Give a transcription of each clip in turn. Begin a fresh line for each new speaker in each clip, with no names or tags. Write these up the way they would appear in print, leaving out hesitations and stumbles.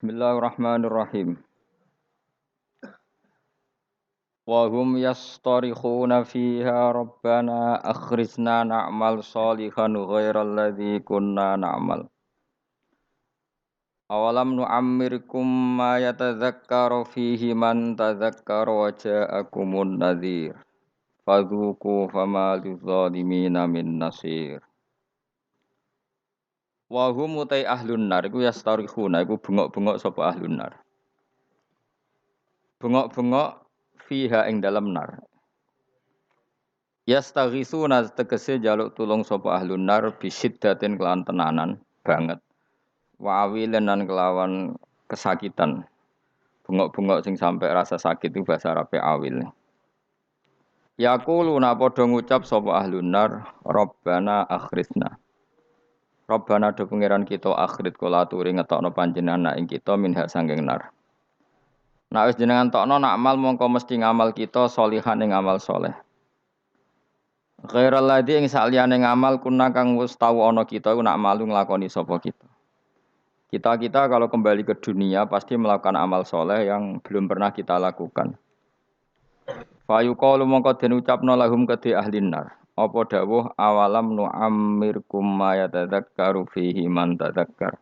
Bismillahirrahmanirrahim. Wa hum yastarikhuna fiha rabbana akhrijna na'mal shalihan ghairal ladzi kunna na'mal. Awalam nu'ammirkum ma yatadzakkaru fihi man tadzakkara wa ja'akumun nadhir. Fadzuku fama lidzalimina min nasir. Wa hum utai ahlun nar iku yastarikhuna iku bengok-bengok sapa ahlun nar. Bengok-bengok fiha ing dalam nar. Yastaghisuna tegese jaluk tulung sapa ahlun nar bisiddatin kelawan tenanan banget. Wa awilan lan kelawan kesakitan. Bengok-bengok sing sampai rasa sakit itu bahasa Arabe awil. Yaquluna padha ngucap sapa ahlun nar, Rabbana akhrizna. Rabbana do pangeran kita akhrit kula aturi ngetokno panjenengan nak ing kita minha sanging nar. Nek wis jenengan tokno nak amal mongko mesti ngamal kita sholihan ing amal saleh. Ghairal ladzi ing saliyane ngamal kuna kang wis tau ana kita iku nak malu nglakoni sapa kita. Kita kalau kembali ke dunia pasti melakukan amal soleh yang belum pernah kita lakukan. Fa yuqalu mongko den ucapno lahum kedhe ahlin nar. Apa dawuh awalam nu'ammirkum ma yatadzakkaru fihi man tadzakkar.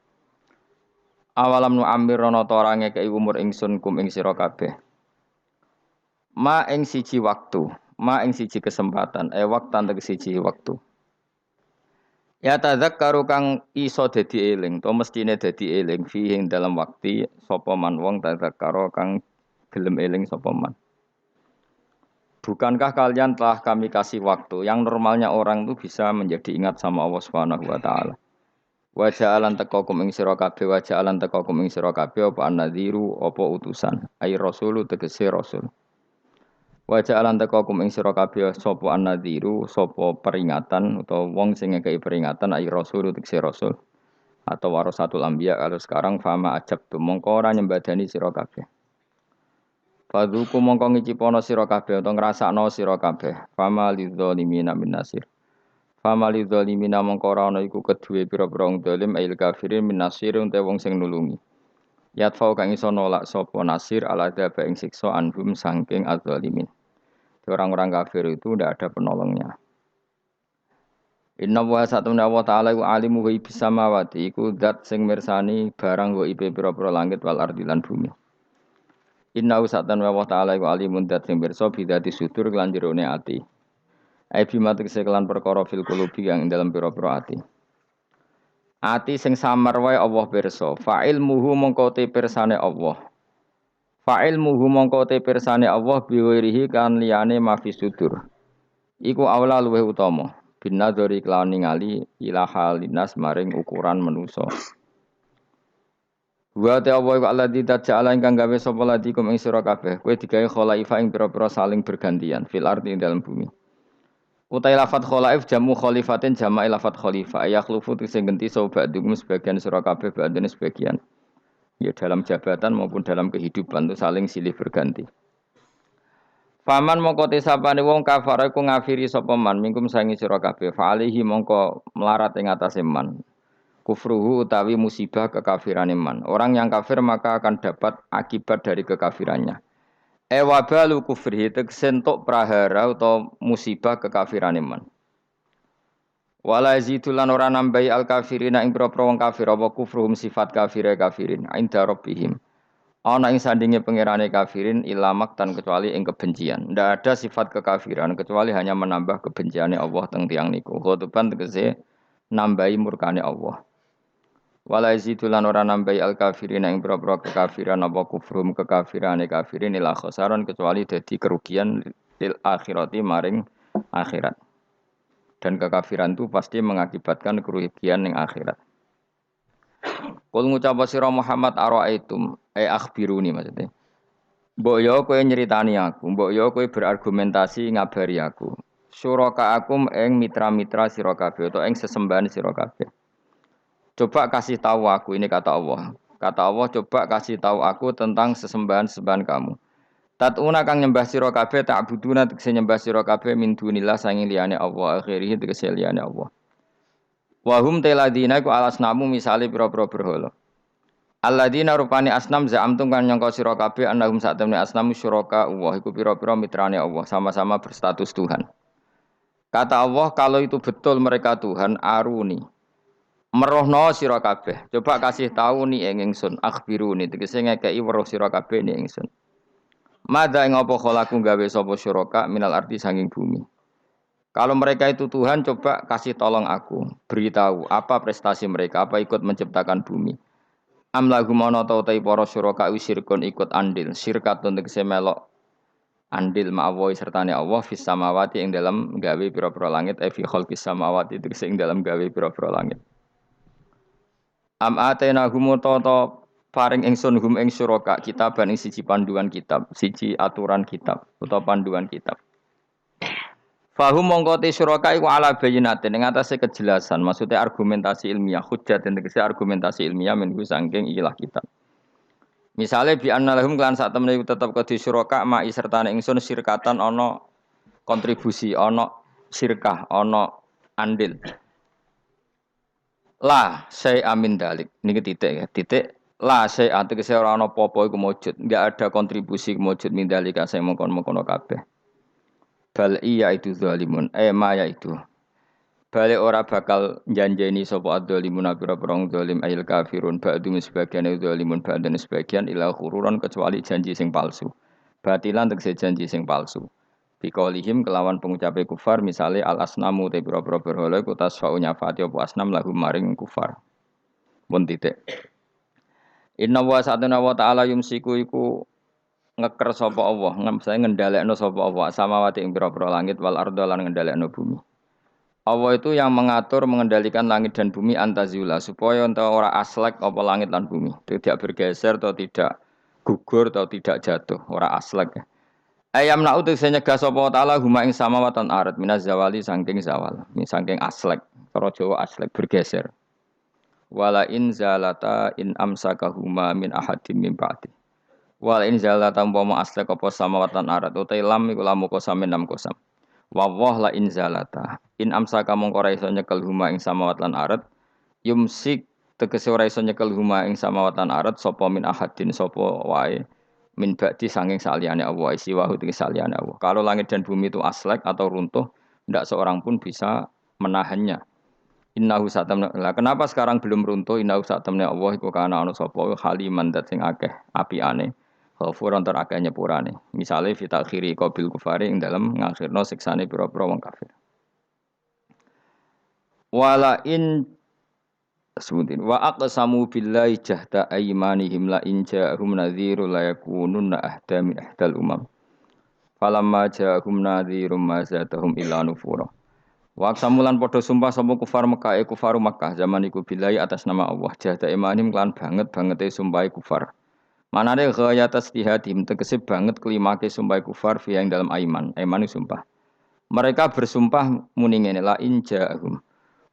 Awalam nu'ammirana ta ora ngekeki umur ingsun kum ing sira kabeh. Ma ing siji waktu. Ma ing siji kesempatan, waktan tegese siji waktu. Ya tadzakkaru kang iso dadi eling, to mestine dadi eling fi ing dalam waktu sapa man wong tadzakkara kang gelem eling sapa man. Bukankah kalian telah kami kasih waktu yang normalnya orang itu bisa menjadi ingat sama Allah Subhanahu wa taala. Wa ja'alan taqakum ing sira kabeh wa ja'alan taqakum ing sira kabeh apa an-nadhiru apa utusan, ai rasulu tegese rasul. Wa ja'alan taqakum ing sira kabeh sapa an-nadhiru sapa peringatan utawa wong sing ngekeki peringatan ai rasul tegese rasul. Atau warasatul anbiya kalau sekarang fama ajab tu mongko ora nyembadani sira kabeh. Fadzuku mongko ngicipono sira kabeh utawa ngrasakno sira kabeh. Fama lidzalimina min nasir. Fama lidzalimina mongko ora ana iku kedue pira-pira wong zalim ail kafirin min nasir utawa wong sing nulungi. Yatfau kang iso nolak sapa nasir ala dzaba ing siksa anhum saking adzalimin. Orang-orang kafir itu tidak ada penolongnya. Inna wa satuna wa ta'ala wa alimu wa ibis samawati iku zat sing mirsani barang wa ibe pira-pira langit wal ardi lan bumi. Inna usatan wa ta'ala wa alimun dat sing pirsa bidati sudur lan jerone ati. Ai bimatik sekelan perkara fil qulubi yang dalam pira-pira ati. Ati sing samar wae Allah pirsa. Fa'il muhu mongko te pirsane Allah. Fa'il muhu mongko te pirsane Allah biwirihi kan liyane mafi sudur. Iku aula luweh utama. Bin nadzari kelawan ningali ila halinas maring ukuran manusa. Wa ta'ala wa alladzi taja'ala ingkang gawe sapa ladikum ing sira kabeh kowe digawe khalaifa ing pira-pira saling bergantian fil ardi ing dalam bumi. Utai lafat khalaif jamu khalifatin jama'i lafat khalifa yakhlufu sing genti sapa ba'dhum sebagian sira kabeh ba'dene sebagian. Ya dalam jabatan maupun dalam kehidupan itu saling silih berganti. Faman mongko tesapane wong kafar iku ngafiri sapa man mingkum sangi sira kabeh fa alihi mongko melarat ing atase man. Kufruhu utawi musibah kekafiran iman. Orang yang kafir maka akan dapat akibat dari kekafirannya. Wabalu kufrihi teksentuk prahara atau musibah kekafiran iman. Wala yazidulan ora nambahi al kafirina ing propro wong kafir apa kufruhum sifat kafire kafirin inda rabbihim. Ana ing sandinge pangerane kafirin ilamak tan kecuali ing kebencian. Ndak ada sifat kekafiran kecuali hanya menambah kebenciane Allah teng tiyang niku. Khotoban tegese nambahi murkane Allah. Wala yazidulan ora nambahi al kafirin ing propro kekafiran apa kufrum kekafirane kafirin ila khasaran kecuali dadi kerugian lil akhirati maring akhirat. Dan kekafiran itu pasti mengakibatkan kerugian ning akhirat. Kul ngucap sira Muhammad araaitum akhbiruni maksudnya. Mbok yo kowe nyritani aku, mbok yo kowe berargumentasi ngabari aku. Suraka akum ing mitra-mitra sira kabeh utawa ing sesembahan sira kabeh. Coba kasih tahu aku, ini kata Allah. Kata Allah, coba kasih tahu aku tentang sesembahan-sesembahan kamu. Tatuna kang nyembah sira kabeh ta'buduna tegese nyembah sira kabeh min dunillah sanging liyane Allah, akhirih tegese liyane Allah. Wa hum teladina iku alasnamu misale pira-pira berhala. Alladzina rupani asnam za'amtum kan nyangka sira kabeh annahum sak temne asnam syuraka Allah iku pira-pira mitrane Allah sama-sama berstatus Tuhan. Kata Allah kalau itu betul mereka Tuhan aruni. Merohno sira kabeh. Coba kasih tahu nih ing ingsun akhbiruni tegese ngekeki weruh sira kabeh ning ingsun. Mada ing apa khalaku gawe sapa syuraka minal ardi sanging bumi. Kalau mereka itu Tuhan, coba kasih tolong aku, beritahu apa prestasi mereka, apa ikut menciptakan bumi. Am lagu mono tau tai para syuraka wisirkun ikut andil, sirkat untuk melok andil ma'awoy sertane Allah fis samawati ing dalam gawe pira-pira langit fi khalqis samawati itu ing dalam gawe pira-pira langit. Am atena humutoto paring ingsun hum ing syuraka kitaban ing siji panduan kitab, siji aturan kitab utawa panduan kitab. Fahum mongko te syuraka iku ala bayyinatin ing atase kejelasan, maksudnya argumentasi ilmiah, hujjat tegese argumentasi ilmiah menunggu saking ikilah kitab. Misale bi anna lahum kan sak temene tetep kedhi syuraka ma sertane ingsun sirkatan ana kontribusi, ana sirkah, ana andil. La say amin dalik. Niki titik ya, titik la say tegese ora ana apa-apa iku mujud, enggak ada kontribusi mujud min dalika sing mongkon-mongkon kabeh. Bal iya itu zalimun, maya itu. Balik ora bakal janjeni sapa adzalimun pira-pira zalim ayil kafirun ba'dum sebagian zalimun ba'dan sebagian ila khururan kecuali janji sing palsu. Batilan tegese janji sing palsu. Biqaulihim kelawan pengucape kufar misale al asnamu te pira-pira berhala iku tasfa'u nyafati apa asnam lahum maring kufar. Mun titik. Inna wa sa'atuna wa ta'ala yumsiku iku ngeker sapa Allah, ngendhalekno sapa Allah samawati ing pira-pira langit wal ardo lan ngendhalekno bumi. Allah itu yang mengatur mengendalikan langit dan bumi antazula supaya entah ora aslek apa langit dan bumi tidak bergeser atau tidak gugur atau tidak jatuh ora aslek. Ayam na'u tegese nyegah sapa taala huma ing samawatan arat minaz zawali saking zawal, saking aslek, cara Jawa aslek bergeser. Wala in zalata in amsakahuma min ahadim min ba'di. Wala in zalata umpama aslek apa samawatan arat utai lam iku lamu kosam enam kosam. Wawah la in zalata in amsaka mongko ora iso nyekel huma ing samawat lan arat yumsik tegese ora iso nyekel huma ing samawat lan arat sapa min ahadin sapa wae min ba'di sanging saliyane Allah isi wahu tegese saliyane Allah. Kalau langit dan bumi itu aslek atau runtuh tidak seorang pun bisa menahannya. Innahu satamna. Lah kenapa sekarang belum runtuh? Innahu satamna Allah iku kana ana sapa haliman dat sing akeh apiane. Ghafuran ter akeh nyepurane. Misale fi takhiri qabil kufari ing dalem ngakhirno siksane pira-pira wong kafir. Wala in sebutin wa aqsamu billahi jahda aymanihim la in ja'ahum nadhiru la yakununna ahda min ahdal umam. Falamma ja'ahum nadhirum ma zadahum illa nufura. Wa aqsamulan padha sumpah sapa kufar Mekah kufaru Makkah zaman iku billahi atas nama Allah jahda aymanihim lan banget-bangete sumpah kufar. Manane ghayat istihadim tegese banget klimake sumpah kufar fi yang dalam aiman sumpah. Mereka bersumpah muni ngene la in ja'ahum.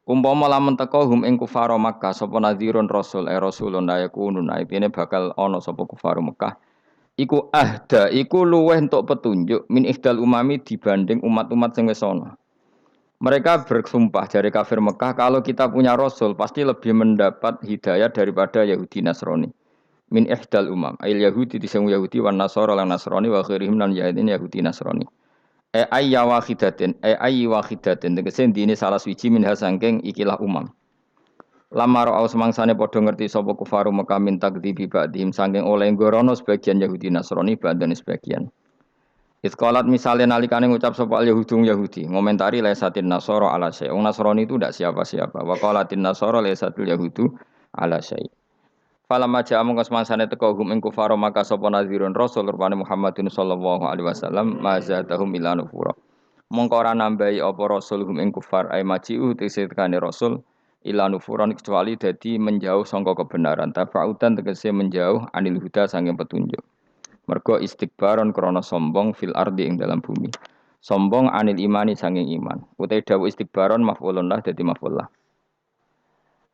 Umpama lamun teka hum ing kufar Makkah sapa nadhirun rasul rasulun la yakunun aipine bakal ana sapa kufar Makkah. Iku ahda iku luweh entuk petunjuk min ihdal umami dibanding umat-umat sing wis ana. Mereka bersumpah dari kafir Mekah kalau kita punya rasul pasti lebih mendapat hidayah daripada Yahudi Nasrani. Min ihdal umam ayil yahudi disemu yahudi wan nasara lan nasrani wa ghairihim lan yahudin yahudi nasrani ayya wahidatin ayyi wahidatin tegese dine salah suci min hasangking ikilah umam lamar au semangsane padha ngerti sapa kufaru Mekah min takdzibi ba'dihim saking oleh ngorono sebagian yahudi nasrani ba'dan sebagian Itqalat misale nalikane ngucap sapa yahudung yahudi ngomentari laisatin nasara ala syai nasrani itu ndak siapa-siapa wa qalatin nasara laisatul yahudu ala syai Falamma ja'a mongko semangsane teka hum ing kufar maka sapa nadhirun rasul rupane Muhammadun sallallahu alaihi wasallam mazatahum ila nufura. Mongko ora nambahi apa rasul hum ing kufar ay maji'u tegese tekane rasul ila nufuran kecuali dadi menjauh sangka kebenaran tafautan tegese menjauh anil huda saking petunjuk. Mergo istikbaron krana sombong fil ardi ing dalam bumi. Sombong anil imani saking iman. Utai dawuh istikbaron maf'ulun lah dadi maf'ul lah.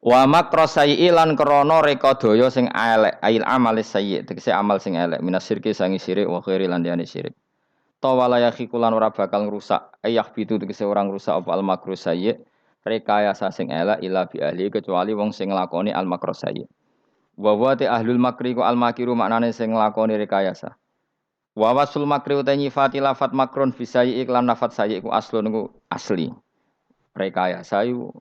Wa makrosai lan krana reka daya sing elek ail amal sayyi tegese amal sing elek minas syirki sangi syirik wa khairi lan liyane syirik tawala yakhikulan ora bakal ngrusak ayah bitu tegese orang rusak apa al makrosai rekayasa sing elek ila bi ahli kecuali wong sing nglakoni al makrosai Wa wa te ahlul makri ku al makiru maknane sing nglakoni rekayasa. Wa wasul makri uta nyifati lafat makron fisai iklan lafat sayi ku aslun ku asli. Rekayasa yu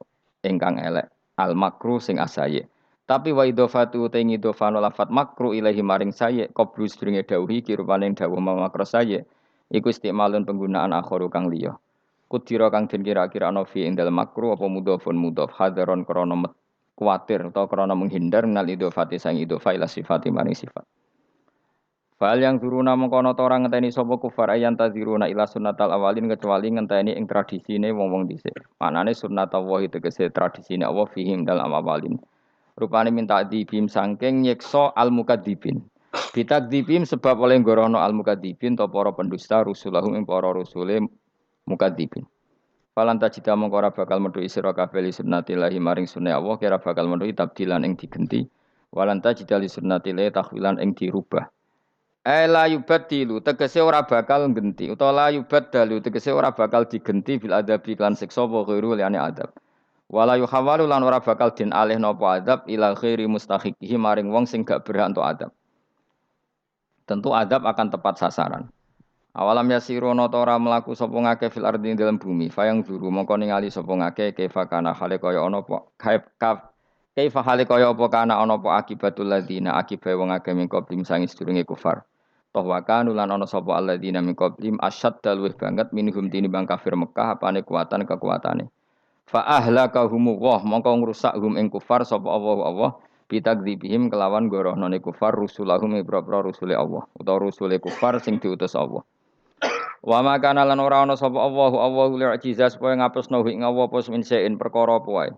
ingkang elek. Al makru sing asaye. Tapi wa idhofatu uta ngidhofano lafat makru ilahi maring sayi qablu sedurunge dawuhi kirupane dawuh makro sayi iku istimalun penggunaan akharu kang liya. Kudira kang den kira-kira ana fi ing dalem makru apa mudhofun mudhof hadaron krana kuwatir atau krana menghindar minal idhofati sang idhofa ila sifati maring sifat. Fal yang turuna mengkono orang ngenteni sapa kufar ayan tadziruna ila sunnatal awalin kecuali ngenteni ing tradisine wong-wong dhisik. Manane sunnatullah tegese tradisine Allah fihim dalam awalin. Rupane minta dibim sangking nyekso al mukadzibin. Bitakdzibim sebab oleh gorono al mukadzibin to para pendusta rusulahum ing para rusule mukadzibin. Falan tajida mongko ora bakal metu sira kabeh li sunnatillahi maring sunah Allah kira bakal metu tabdilan ing digenti. Walan tajida li sunnatillahi takhwilan ing dirubah. La yubaddilu tegese ora bakal genti utawa la yubaddalu tegese ora bakal digenti bil adabi lan siksa wa ghairu liyane adab. Wala yuhawalu lan ora bakal den alih napa adab ila ghairi mustahiqihi maring wong sing gak berhak untuk adab. Tentu adab akan tepat sasaran. Awalam yasirono ta ora mlaku sapa ngake fil ardi ing dalam bumi fayang zuru mongko ningali sapa ngake kaifa kana hale kaya ana apa kaifa hale kaya apa kana ana apa akibatul ladina akibae wong akeh mingko bim sangis durunge kufar. Toh wakan ulan ana sapa alladzina min qablim asyadda luwih banget minhum tinimbang kafir Mekah apane kekuatane. Fa ahlakahum wa mongko ngrusak hum ing kufar sapa Allah bitakdzibihim kelawan gorohnone kufar rusulahum ibra rusule Allah utawa rusule kufar sing diutus Allah. Wa makana lan ora ana sapa Allah li'jiza supaya ngapusno ing Allah apa min sein perkara apa wae.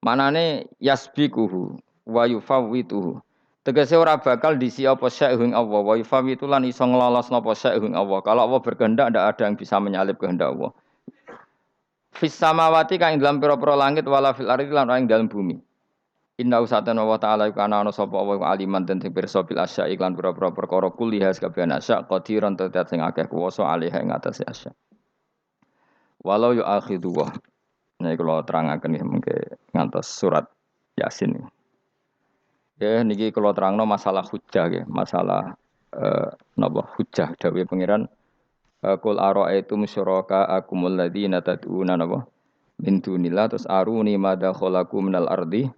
Manane yasbikuhu wa yufawwituhu. Tegese ora bakal disi apa syai'un Allah wa yufawitu lan iso nglolosno apa syai'un Allah. Kalau Allah berkehendak ndak ada yang bisa menyalip kehendak Allah. Fis samawati kang ing dalam pira-pira langit wala fil ardi lan ing dalam bumi. Inna usatan wa ta'ala kana ana sapa wa aliman den sing pirsa bil asya iklan pira-pira perkara kuliah kabeh asya qadiran tetet sing akeh kuwasa alih ing atase asya. Walau yu akhidu wa. Nah kula terangaken mengke ngantos surat Yasin. Ya niki kula terangno masalah hujjah nggih, masalah napa hujjah dawuh pangeran qul ara'aitum syuraka akumul ladzina tad'una napa min dunillah terus aruni madza khalaqu minal ardi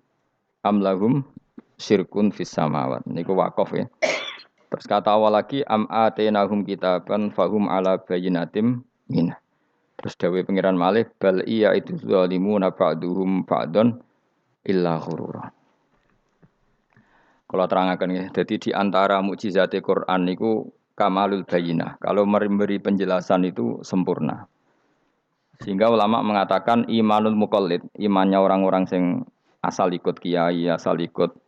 am lahum syirkun fis samawat niku waqaf ya. Terus kata awal lagi am atainahum kitaban fahum ala bayyinatim min. Terus dawuh pangeran malih bal iya itu zalimuna ba'duhum ba'don illa ghurura. Kalau terangkan ya, jadi di antara mukjizat Quran niku kamalul bayinah. Kalau memberi penjelasan itu sempurna. Sehingga ulama mengatakan imanul muqallid, imannya orang-orang sing asal ikut kiai, asal ikut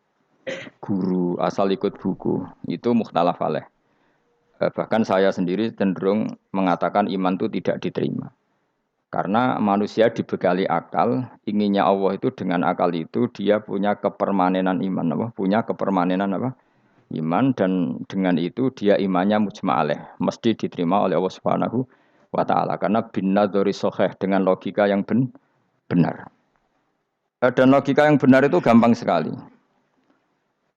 guru, asal ikut buku, itu mukhtalaf alaih. Bahkan saya sendiri cenderung mengatakan iman itu tidak diterima. Karena manusia dibekali akal, inginnya Allah itu dengan akal itu dia punya kepermanenan iman, apa? Punya kepermanenan apa? Iman dan dengan itu dia imannya mujma'aleh, mesti diterima oleh Allah Subhanahu wa taala karena bin nadzari sahih dengan logika yang benar. Dan logika yang benar itu gampang sekali.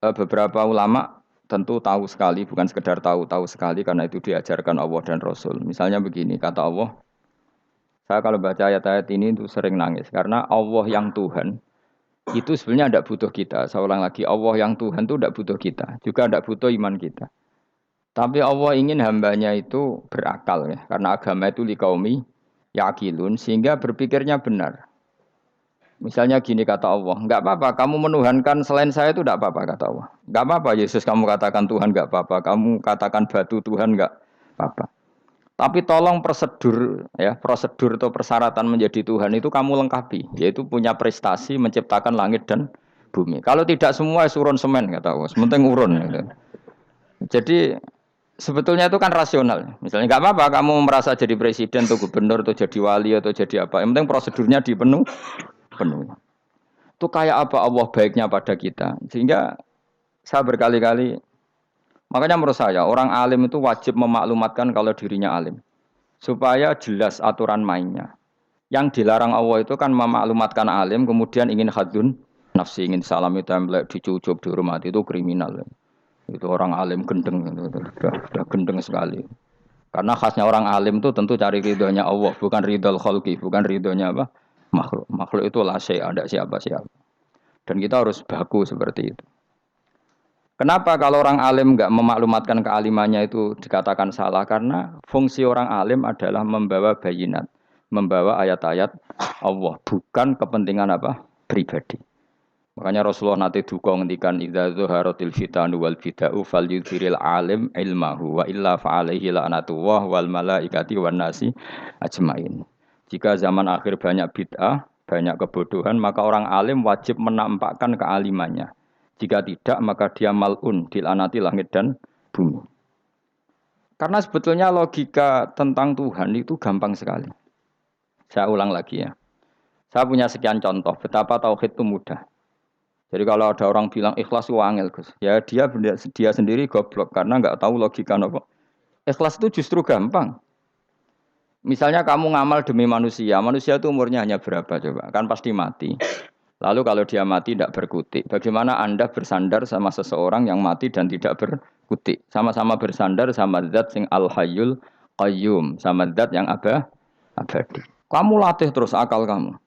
Beberapa ulama tentu tahu sekali, bukan sekedar tahu sekali karena itu diajarkan Allah dan Rasul. Misalnya begini, kata Allah, saya kalau baca ayat-ayat ini itu sering nangis karena Allah yang Tuhan itu sebenarnya tidak butuh kita. Saya ulang lagi, Allah yang Tuhan itu tidak butuh kita, juga tidak butuh iman kita. Tapi Allah ingin hambanya itu berakal ya, karena agama itu liqaumi yaqilun sehingga berpikirnya benar. Misalnya gini kata Allah, enggak apa-apa kamu menuhankan selain saya itu enggak apa-apa kata Allah. Enggak apa-apa Yesus kamu katakan Tuhan enggak apa-apa, kamu katakan batu Tuhan enggak apa-apa. Tapi tolong prosedur atau persyaratan menjadi Tuhan itu kamu lengkapi, yaitu punya prestasi menciptakan langit dan bumi. Kalau tidak semua surun semen kata Allah, sementing urun. Gitu. Jadi sebetulnya itu kan rasional. Misalnya nggak apa-apa kamu merasa jadi presiden atau gubernur atau jadi wali atau jadi apa, yang penting prosedurnya penuh. Itu kayak apa Allah baiknya pada kita, sehingga saya berkali-kali. Makanya menurut saya orang alim itu wajib memaklumatkan kalau dirinya alim. Supaya jelas aturan mainnya. Yang dilarang Allah itu kan memaklumatkan alim kemudian ingin hadun nafsi, ingin salami template, dicucuk, dihormati itu kriminal. Itu orang alim gendeng, sudah gendeng sekali. Karena khasnya orang alim itu tentu cari ridhonya Allah, bukan ridho khalqi, bukan ridhonya apa? Makhluk. Makhluk itu la syai', ada siapa-siapa. Dan kita harus baku seperti itu. Kenapa kalau orang alim enggak memaklumatkan kealimannya itu dikatakan salah? Karena fungsi orang alim adalah membawa bayinat, membawa ayat-ayat Allah, bukan kepentingan apa? Pribadi. Makanya Rasulullah nanti duka ngendikan idza zuharatil fitanu wal bid'u falyudhiril alim ilmahu wa illa fa'alaihi la'natullah wal malaikati wan nasi ajmain. Jika zaman akhir banyak bid'ah, banyak kebodohan, maka orang alim wajib menampakkan kealimannya. Jika tidak, maka dia mal'un, dilaknati langit dan bumi. Karena sebetulnya logika tentang Tuhan itu gampang sekali. Saya ulang lagi ya. Saya punya sekian contoh betapa tauhid itu mudah. Jadi kalau ada orang bilang ikhlas itu angel, Gus. Ya dia sendiri goblok karena nggak tahu logika apa. Ikhlas itu justru gampang. Misalnya kamu ngamal demi manusia itu umurnya hanya berapa coba? Kan pasti mati. Lalu kalau dia mati tidak berkutik, bagaimana Anda bersandar sama seseorang yang mati dan tidak berkutik? Sama-sama bersandar sama zat sing al-hayyul qayyum, sama zat yang abadi. Kamu latih terus akal kamu.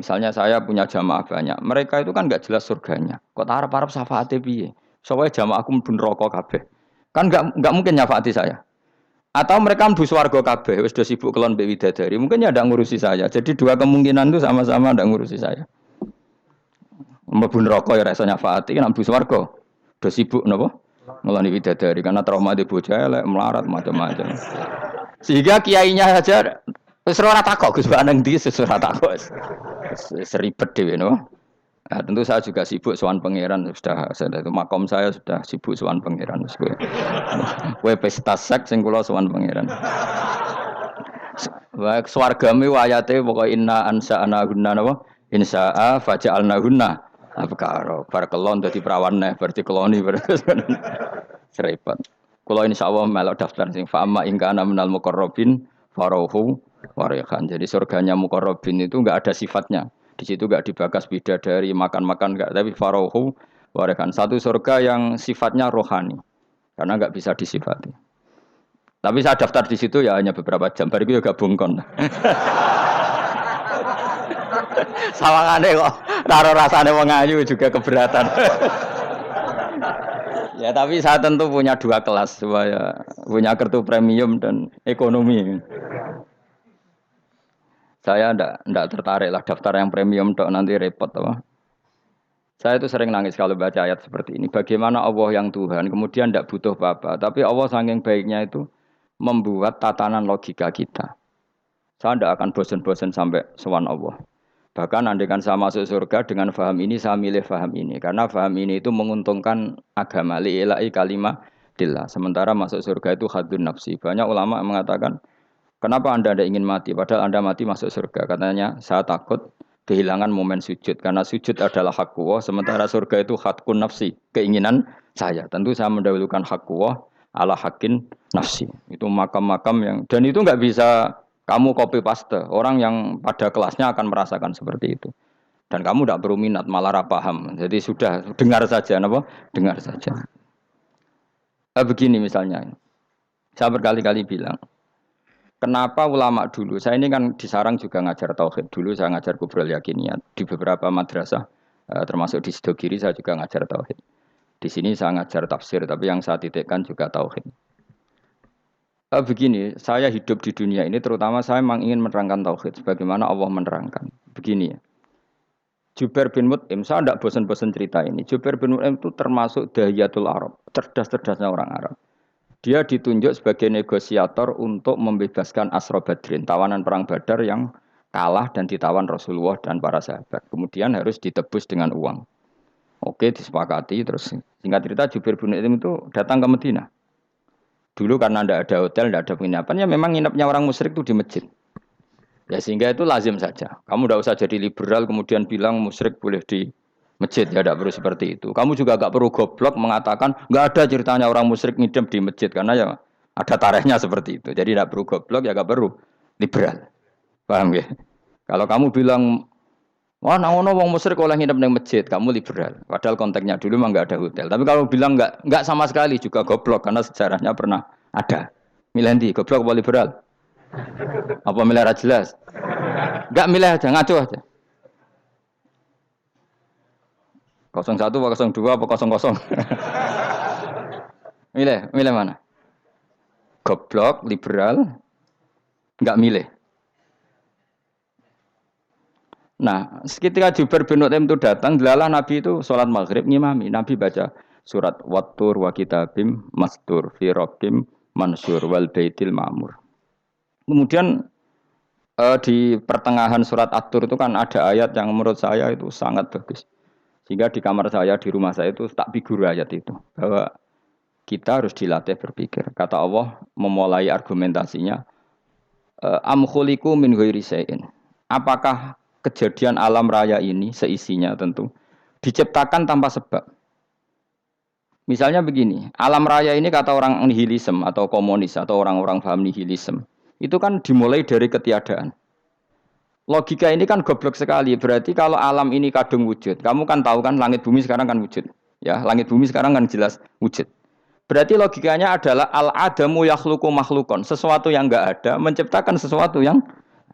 Misalnya saya punya jamaah banyak, mereka itu kan nggak jelas surganya. Kok harap-harap syafaate piye? Soalnya jamaah aku mlebu neraka kabeh. Kan nggak mungkin nyafaati saya. Atau mereka mlebu swarga kabeh, wis do sibuk kelon mbek widadari. Mungkin ya ndak ngurusi saya. Jadi dua kemungkinan itu sama-sama ndak ngurusi saya. Mlebu neraka ya rasa nyafaati, nek mlebu swarga do sibuk napa? Ngeloni widadari karena trauma di bocah elek, melarat macam-macam. Sehingga kiainya saja wis ora takok Gus Baneng ndi wis ora takok. Seribet dhewe no. Nah, tentu saya juga sibuk sowan pangeran sudah itu makom saya sudah sibuk sowan pangeran. Kowe pesta seks sing kula sowan pangeran. Wa swargame ayate pokoke inna ansa'ana gunna napa? Insya'a faja'alna gunna abkaro. Bar kelon dadi perawan neh berarti keloni seribet. Kula insyaallah melok daftar sing fa'ama in kana minal muqarrabin farauhu warihan. Jadi surganya muqarrabin itu enggak ada sifatnya. Di situ enggak dibakas bidadari, makan-makan enggak, tapi farauhu warihan. Satu surga yang sifatnya rohani. Karena enggak bisa disifati. Tapi saya daftar di situ ya hanya beberapa jam. Baru itu gabung kon. Sawangane kok karo rasane wong ayu juga keberatan. Ya tapi saya tentu punya dua kelas, supaya punya kartu premium dan ekonomi. Saya ndak tertarik lah daftar yang premium dok nanti repot apa. Saya itu sering nangis kalau baca ayat seperti ini. Bagaimana Allah yang Tuhan kemudian ndak butuh apa-apa, tapi Allah saking baiknya itu membuat tatanan logika kita. Saya ndak akan bosan-bosan sampai sowan Allah. Bahkan andaikan saya masuk surga dengan faham ini, saya milih faham ini. Karena faham ini itu menguntungkan agama. Li'ilai kalimah dillah. Sementara masuk surga itu hadun nafsi. Banyak ulama mengatakan, kenapa Anda tidak ingin mati? Padahal Anda mati masuk surga. Katanya, saya takut kehilangan momen sujud. Karena sujud adalah hak Allah. Sementara surga itu hakun nafsi. Keinginan saya. Tentu saya mendahulukan hak Allah ala hakin nafsi. Itu makam-makam yang... Dan itu nggak bisa... Kamu copy paste, orang yang pada kelasnya akan merasakan seperti itu. Dan kamu tidak perlu minat, malah paham. Jadi sudah dengar saja, apa? Dengar saja. Begini misalnya, saya berkali-kali bilang, kenapa ulama dulu, saya ini kan di Sarang juga ngajar tauhid. Dulu saya ngajar kubrul yakiniyat di beberapa madrasah, termasuk di Sidogiri saya juga ngajar tauhid. Di sini saya ngajar tafsir, tapi yang saya titikkan juga tauhid. Begini, saya hidup di dunia ini terutama saya memang ingin menerangkan tauhid sebagaimana Allah menerangkan. Begini ya. Jubair bin Mut'im, saya tidak bosan-bosan cerita ini. Jubair bin Mut'im itu termasuk dahiyatul Arab, cerdas-cerdasnya orang Arab. Dia ditunjuk sebagai negosiator untuk membebaskan Asra Badrin, tawanan perang Badar yang kalah dan ditawan Rasulullah dan para sahabat. Kemudian harus ditebus dengan uang. Oke, disepakati terus. Singkat cerita Jubair bin Mut'im itu datang ke Madinah. Dulu karena tidak ada hotel, tidak ada penginapan, ya memang nginepnya orang musyrik itu di masjid. Ya sehingga itu lazim saja. Kamu tidak usah jadi liberal kemudian bilang musyrik boleh di masjid, ya tidak perlu seperti itu. Kamu juga tidak perlu goblok mengatakan nggak ada ceritanya orang musyrik ngidam di masjid karena ya ada tarikhnya seperti itu. Jadi tidak perlu goblok ya nggak perlu liberal. Paham ya? Kalau kamu bilang Wah, nang ono wong musyrik oleh nginep nang masjid, kamu liberal. Padahal konteksnya dulu memang nggak ada hotel. Tapi kalau bilang nggak sama sekali juga goblok karena sejarahnya pernah ada. Milih ndi? Goblok apa liberal? Apa milih ra jelas? Nggak milih aja, ngaco aja. 01 apa 02 apa 00? Milih mana? Goblok, liberal, nggak milih. Nah, ketika Jubair bin Mut'im itu datang, delalah Nabi itu sholat maghrib ngimami. Nabi baca surat Wattur wa kitabim mastur fi rabbim mansur wal baitil ma'mur. Kemudian di pertengahan surat At-Tur itu kan ada ayat yang menurut saya itu sangat bagus. Sehingga di kamar saya, di rumah saya itu tak figur ayat itu. Bahwa kita harus dilatih berpikir. Kata Allah memulai argumentasinya, am khuliqu min ghairi syai'in. Apakah kejadian alam raya ini seisinya tentu diciptakan tanpa sebab. Misalnya begini, alam raya ini kata orang nihilisme atau komunis atau orang-orang paham nihilisme, itu kan dimulai dari ketiadaan. Logika ini kan goblok sekali. Berarti kalau alam ini kadung wujud, kamu kan tahu kan langit bumi sekarang kan wujud. Ya, langit bumi sekarang kan jelas wujud. Berarti logikanya adalah al-adamu yakhluqu makhlukon, sesuatu yang enggak ada menciptakan sesuatu yang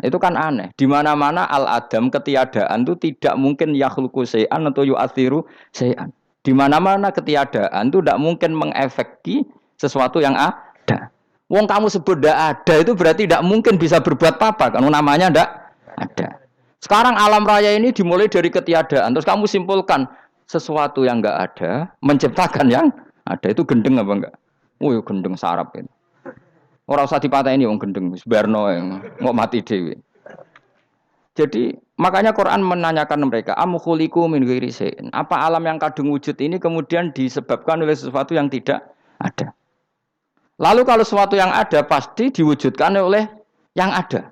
itu kan aneh. Di mana-mana al-adam ketiadaan itu tidak mungkin yakhluqu syai'an atau yu'athiru syai'an. Di mana-mana ketiadaan itu tidak mungkin mengefeki sesuatu yang ada. Wong kamu sebut tidak ada itu berarti tidak mungkin bisa berbuat apa-apa karena namanya tidak ada. Sekarang alam raya ini dimulai dari ketiadaan. Terus kamu simpulkan sesuatu yang enggak ada menciptakan yang ada. Itu gendeng apa enggak? Oh, gendeng sarap itu. Orang usah dipatahin wong gendeng, sebarno mau mati dewi. Jadi makanya Quran menanyakan mereka, am khuliqu min ghairi syai'in. Apa alam yang kadung wujud ini kemudian disebabkan oleh sesuatu yang tidak ada? Lalu kalau sesuatu yang ada pasti diwujudkan oleh yang ada.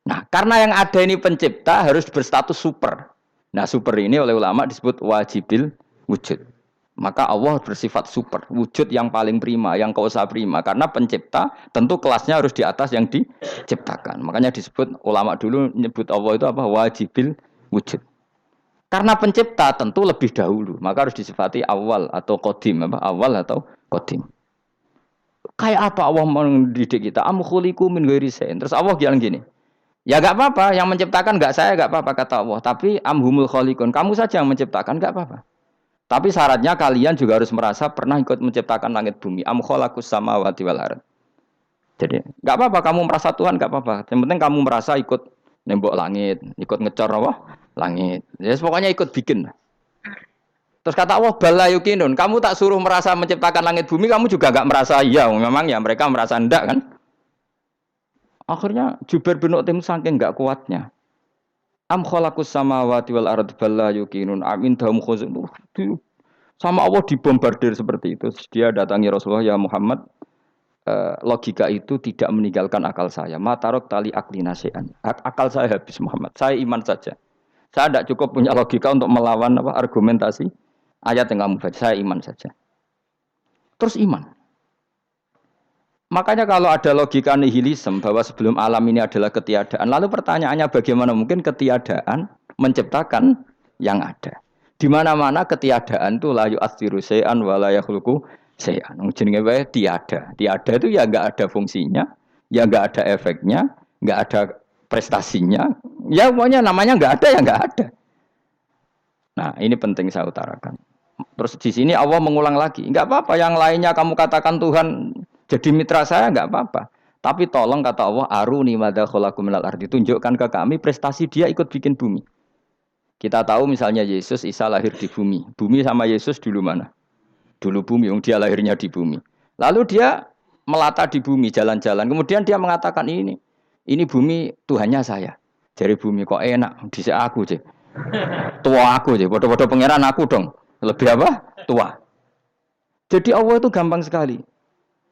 Nah, karena yang ada ini pencipta harus berstatus super. Nah, super ini oleh ulama disebut wajibil wujud. Maka Allah bersifat super, wujud yang paling prima, yang kausa prima. Karena pencipta tentu kelasnya harus di atas yang diciptakan. Makanya disebut ulama dulu menyebut Allah itu apa? Wajibil wujud. Karena pencipta tentu lebih dahulu, maka harus disifati awal atau qadim, apa? Awal atau qadim. Kayak apa Allah mendidik kita? Am khuliqu min ghairi syai'in. Terus Allah bilang gini, ya enggak apa-apa, yang menciptakan enggak saya, enggak apa-apa kata Allah. Tapi amhumul khaliqun, kamu saja yang menciptakan, enggak apa-apa. Tapi syaratnya kalian juga harus merasa pernah ikut menciptakan langit bumi. Am khalaqus samawati wal ardh. Jadi, enggak apa-apa kamu merasa Tuhan, enggak apa-apa. Yang penting kamu merasa ikut nembok langit, ikut ngecor apa? Langit. Ya pokoknya ikut bikin. Terus kata Allah bala yukinun, kamu tak suruh merasa menciptakan langit bumi, kamu juga enggak merasa iya, memang ya mereka merasa enggak kan? Akhirnya Jubair bin Mut'im saking enggak kuatnya. Am khalaqus samawati wal ardh balla yuqinun amin dahum khuzun. Sama Allah dibombardir seperti itu. Dia datangi Rasulullah, ya Muhammad, logika itu tidak meninggalkan akal saya. Matarok tali akli nasian. Akal saya habis Muhammad. Saya iman saja. Saya tidak cukup punya logika untuk melawan argumentasi ayat yang kamu baca. Saya iman saja. Terus iman. Makanya kalau ada logika nihilisme bahwa sebelum alam ini adalah ketiadaan, lalu pertanyaannya bagaimana mungkin ketiadaan menciptakan yang ada? Di mana-mana ketiadaan itu la yu'atsiru syai'an wa la yakhluqu syai'an. Jenenge wae tiada. Tiada itu ya enggak ada fungsinya, ya enggak ada efeknya, enggak ada prestasinya. Ya pokoknya namanya enggak ada ya enggak ada. Nah, ini penting saya utarakan. Terus di sini Allah mengulang lagi, enggak apa-apa yang lainnya kamu katakan Tuhan jadi mitra saya enggak apa-apa. Tapi tolong kata Allah, aruni madza khalaqu minal ardi, tunjukkan ke kami prestasi dia ikut bikin bumi. Kita tahu misalnya Yesus, Isa lahir di bumi. Bumi sama Yesus dulu mana? Dulu bumi, dia lahirnya di bumi. Lalu dia melata di bumi, jalan-jalan. Kemudian dia mengatakan ini bumi Tuhannya saya. Jadi bumi kok enak, dhisik aku je. Tua aku je, bodoh-bodoh pangeran aku dong. Lebih apa? Tua. Jadi Allah itu gampang sekali.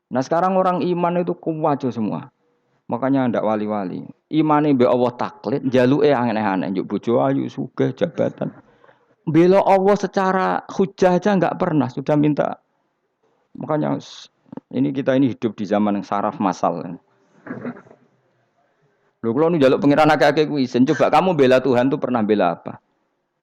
Nah sekarang orang iman itu kuwajo semua. Makanya ndak wali-wali. Imane mbek Allah taklid, njaluke aneh-aneh, njuk bojo ayu, sugih, jabatan. Bela Allah secara hujah aja enggak pernah, sudah minta. Makanya ini kita ini hidup di zaman yang saraf massal. Lho kula nu njaluk pangeran akeh-akeh kuwi isin. Coba kamu bela Tuhan tuh pernah bela apa?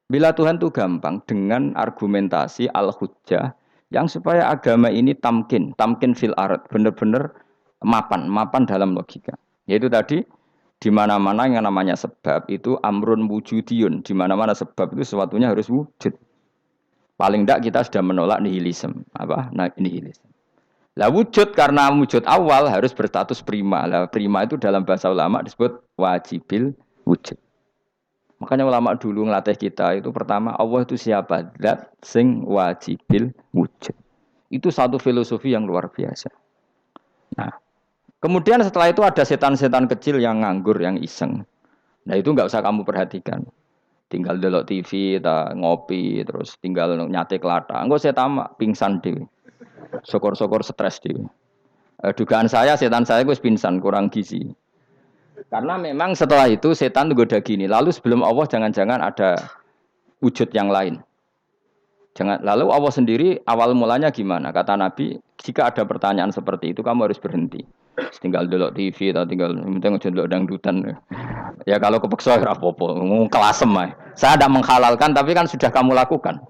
Bela Tuhan tuh gampang dengan argumentasi al-hujjah yang supaya agama ini tamkin fil ard, benar-benar mapan dalam logika. Yaitu tadi di mana-mana yang namanya sebab itu amrun wujudiyun, di mana-mana sebab itu sesuatunya harus wujud. Paling tidak kita sudah menolak nihilisme, apa? Nah, nihilisme. Lah wujud karena wujud awal harus berstatus prima. Lah prima itu dalam bahasa ulama disebut wajibil wujud. Makanya ulama dulu ngelatih kita itu pertama Allah itu siapa? Zat sing wajibil wujud. Itu satu filosofi yang luar biasa. Nah, kemudian setelah itu ada setan-setan kecil yang nganggur, yang iseng. Nah itu nggak usah kamu perhatikan. Tinggal delok TV, ngopi, terus tinggal nyate kelata. Enggak saya tamak pingsan dewi. Syukur-syukur stres dewi. Dugaan saya setan saya gue pingsan kurang gizi. Karena memang setelah itu setan goda gini. Lalu sebelum Allah jangan-jangan ada wujud yang lain. Lalu Allah sendiri awal mulanya gimana? Kata Nabi, jika ada pertanyaan seperti itu kamu harus berhenti. Tinggal delok TV atau tinggal delok dangdutan. Ya kalau kepeksa ora apa-apa, kelasem ae. Saya tidak menghalalkan tapi kan sudah kamu lakukan.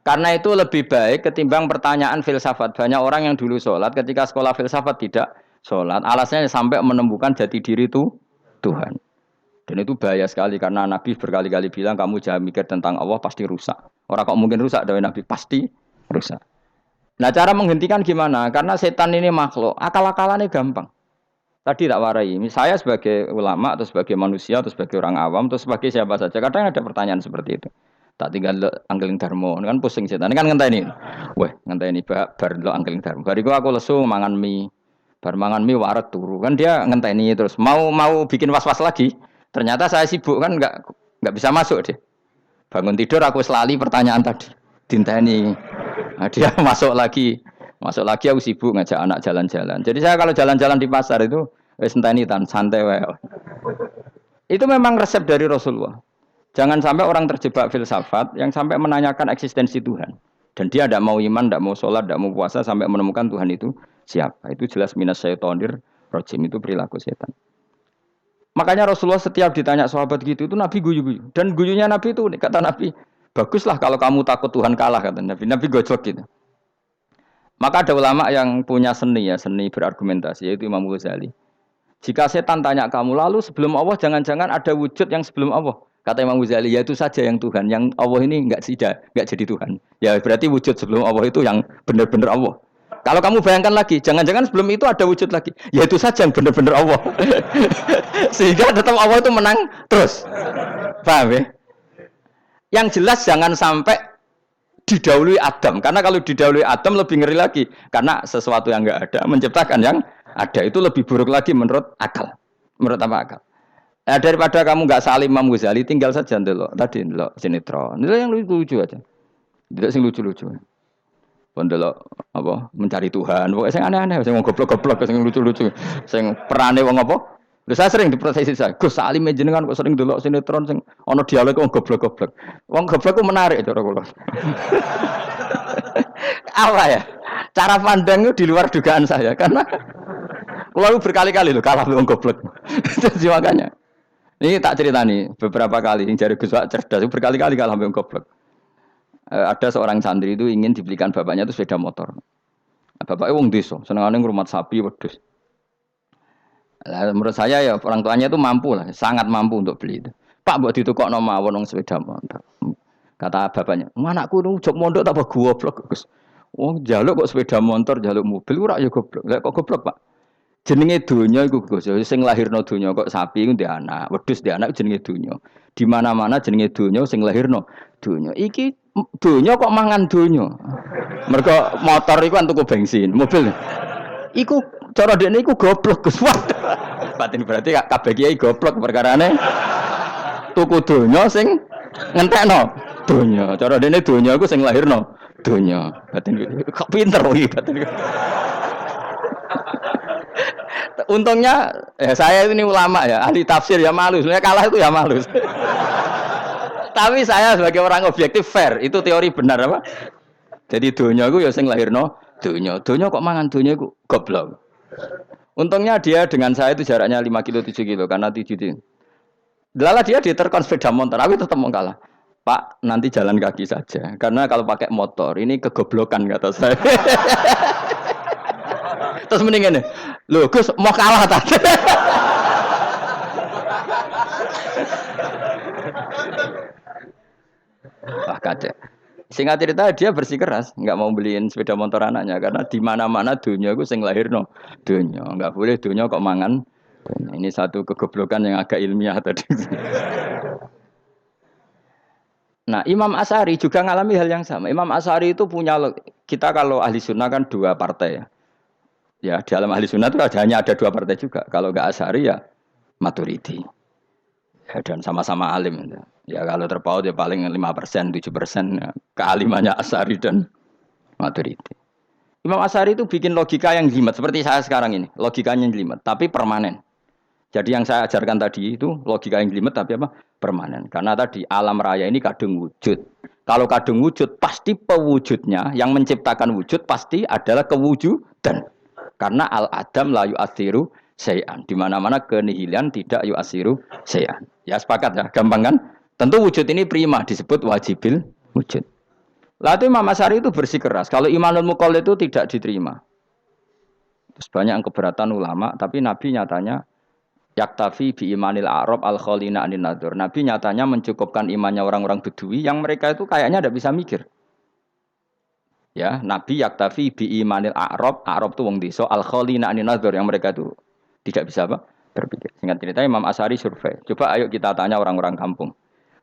Karena itu lebih baik ketimbang pertanyaan filsafat. Banyak orang yang dulu sholat ketika sekolah filsafat tidak sholat, alasannya sampai menemukan jati diri itu Tuhan. Dan itu bahaya sekali karena Nabi berkali-kali bilang kamu jangan mikir tentang Allah pasti rusak. Orang kok mungkin rusak dari Nabi pasti rusak. Nah cara menghentikan gimana? Karena setan ini makhluk, akal-akalannya gampang. Tadi tak warai, saya sebagai ulama atau sebagai manusia atau sebagai orang awam atau sebagai siapa saja, kadang ada pertanyaan seperti itu. Tak tinggal anggeling dharma, kan pusing setan. Ini kan ngenteni. Weh, ngenteni bar lo anggeling dharma. Bariku aku lesu mangan mie. Bar mangan mie waret turu. Kan dia ngenteni terus mau bikin was-was lagi. Ternyata saya sibuk kan enggak bisa masuk deh. Bangun tidur aku selali pertanyaan tadi. Dinteni. Nah, dia masuk lagi aku sibuk ngajak anak jalan-jalan. Jadi saya kalau jalan-jalan di pasar itu wis enteni tan santai wae. Itu memang resep dari Rasulullah. Jangan sampai orang terjebak filsafat yang sampai menanyakan eksistensi Tuhan. Dan dia tidak mau iman, tidak mau sholat, tidak mau puasa sampai menemukan Tuhan itu siapa. Itu jelas minas syaitonir rajim, itu perilaku setan. Makanya Rasulullah setiap ditanya sahabat gitu itu Nabi guyu-guyu. Dan guyunya Nabi itu kata Nabi, baguslah kalau kamu takut Tuhan kalah kata Nabi. Nabi gojok gitu. Maka ada ulama yang punya seni berargumentasi yaitu Imam Ghazali. Jika setan tanya kamu lalu sebelum Allah jangan-jangan ada wujud yang sebelum Allah. Kata Imam Ghazali, ya itu saja yang Tuhan. Yang Allah ini enggak jadi Tuhan. Ya berarti wujud sebelum Allah itu yang benar-benar Allah. Kalau kamu bayangkan lagi, jangan-jangan sebelum itu ada wujud lagi. Ya itu saja yang benar-benar Allah. Sehingga tetap Allah itu menang terus. Paham ya? Yang jelas jangan sampai didahului Adam. Karena kalau didahului Adam lebih ngeri lagi. Karena sesuatu yang enggak ada menciptakan yang ada. Itu lebih buruk lagi menurut akal. Menurut apa akal? Nah, daripada kamu nggak salim Imam Ghazali, tinggal saja ndelok. Tadi ndelok sinetron. Ndelok yang lucu-lucu aja. Ndelok sing lucu-lucu. Ndelok apa? Mencari Tuhan. Pokoknya sing aneh-aneh, sing goblok-goblok, sing lucu-lucu, sing perane wong apa? Lha saya sering diprotes saya. Gus Salim jenengan kok sering ndelok sinetron sing ana dialog wong goblok-goblok. Wong goblok ku menarik cara kula. Apa ya? Cara pandang itu di luar dugaan saya karena kula berkali-kali lho kalah wong goblok. Jadi makanya ini tak cerita nih beberapa kali yang jari Gus Wak cerdas berkali-kali kalah sampai goblok. Ada seorang santri itu ingin dibelikan bapaknya itu sepeda motor. Bapaknya wong desa, senengane ngrumat sapi wedhus. Menurut saya ya orang tuanya itu mampu lah, sangat mampu untuk beli itu. Pak mbok ditukokno mawon wong sepeda motor. Kata bapaknya, "Anakku nu jog mondok tak goblok, Gus. Wong njaluk kok sepeda motor, njaluk mobil ora ya goblok. Lah kok goblok, Pak? Jenenge donya iku Gus, sing lahirno donya kok sapi iku ndek anak, wedhus ndek anak jenenge donya. Di mana-mana jenenge donya sing lahirno donya. Iki donya kok mangan donya. Mergo motor iku kan tuku bensin, mobil. Iku cara dekne iku goblok Gus. Batin berarti kabeh kiai goblok perkarane tuku donya sing ngentekno donya. Cara dekne donya iku sing lahirno donya. Batin kok pinter iki batin. Untungnya saya ini ulama ya, ahli tafsir ya malu. Sebenarnya kalah itu ya malu. Tapi saya sebagai orang objektif fair, itu teori benar apa? Jadi donya iku ya sing lahirno donya. Donya kok mangan donya iku goblok. Untungnya dia dengan saya itu jaraknya 5 kilo 7 kilo karena 7 kilo. Lala dia diterkon sepeda motor, aku tetap mau kalah. Pak, nanti jalan kaki saja. Karena kalau pakai motor ini kegoblokan kata saya. Terus mendingan nih, loh Gus mau kalah tadi. Wah kacau. Singkat cerita dia bersikeras, nggak mau beliin sepeda motor anaknya karena di mana-mana dunia gue sing lahir no dunia, nggak boleh dunia kok mangan. Ini satu kegoblokan yang agak ilmiah tadi. Nah, Imam Asy'ari juga ngalami hal yang sama. Imam Asy'ari itu punya kita kalau ahli sunnah kan dua partai ya. Ya, di dalam ahli sunnah itu hanya ada dua partai juga. Kalau nggak Asy'ari ya Maturidi. Ya, dan sama-sama alim. Ya kalau terpaut ya paling 5%, 7% ya. Kealimannya Asy'ari dan Maturidi. Imam Asy'ari itu bikin logika yang jelimet seperti saya sekarang ini. Logikanya yang jelimet, tapi permanen. Jadi yang saya ajarkan tadi itu logika yang jelimet tapi apa? Permanen. Karena tadi alam raya ini kadung wujud. Kalau kadung wujud pasti pewujudnya yang menciptakan wujud pasti adalah kewujudan. Karena al-adam la yu'athiru syai'an. Di mana-mana kenihilan tidak yu'athiru syai'an. Ya sepakat ya, gampang kan? Tentu wujud ini prima disebut wajibil wujud. Lalu Imam Asy'ari itu bersikeras. Kalau imanul muqallid itu tidak diterima. Terus banyak yang keberatan ulama, tapi Nabi nyatanya yaktafi bi imanil Arab al khalina anin nadzur. Nabi nyatanya mencukupkan imannya orang-orang Bedui yang mereka itu kayaknya tidak bisa mikir. Ya, Nabi yaktafi bi imanil Arab, Arab itu wong desa al khalina anin nadzur yang mereka itu tidak bisa apa? Berpikir. Singkat cerita Imam Asy'ari survei. Coba ayo kita tanya orang-orang kampung.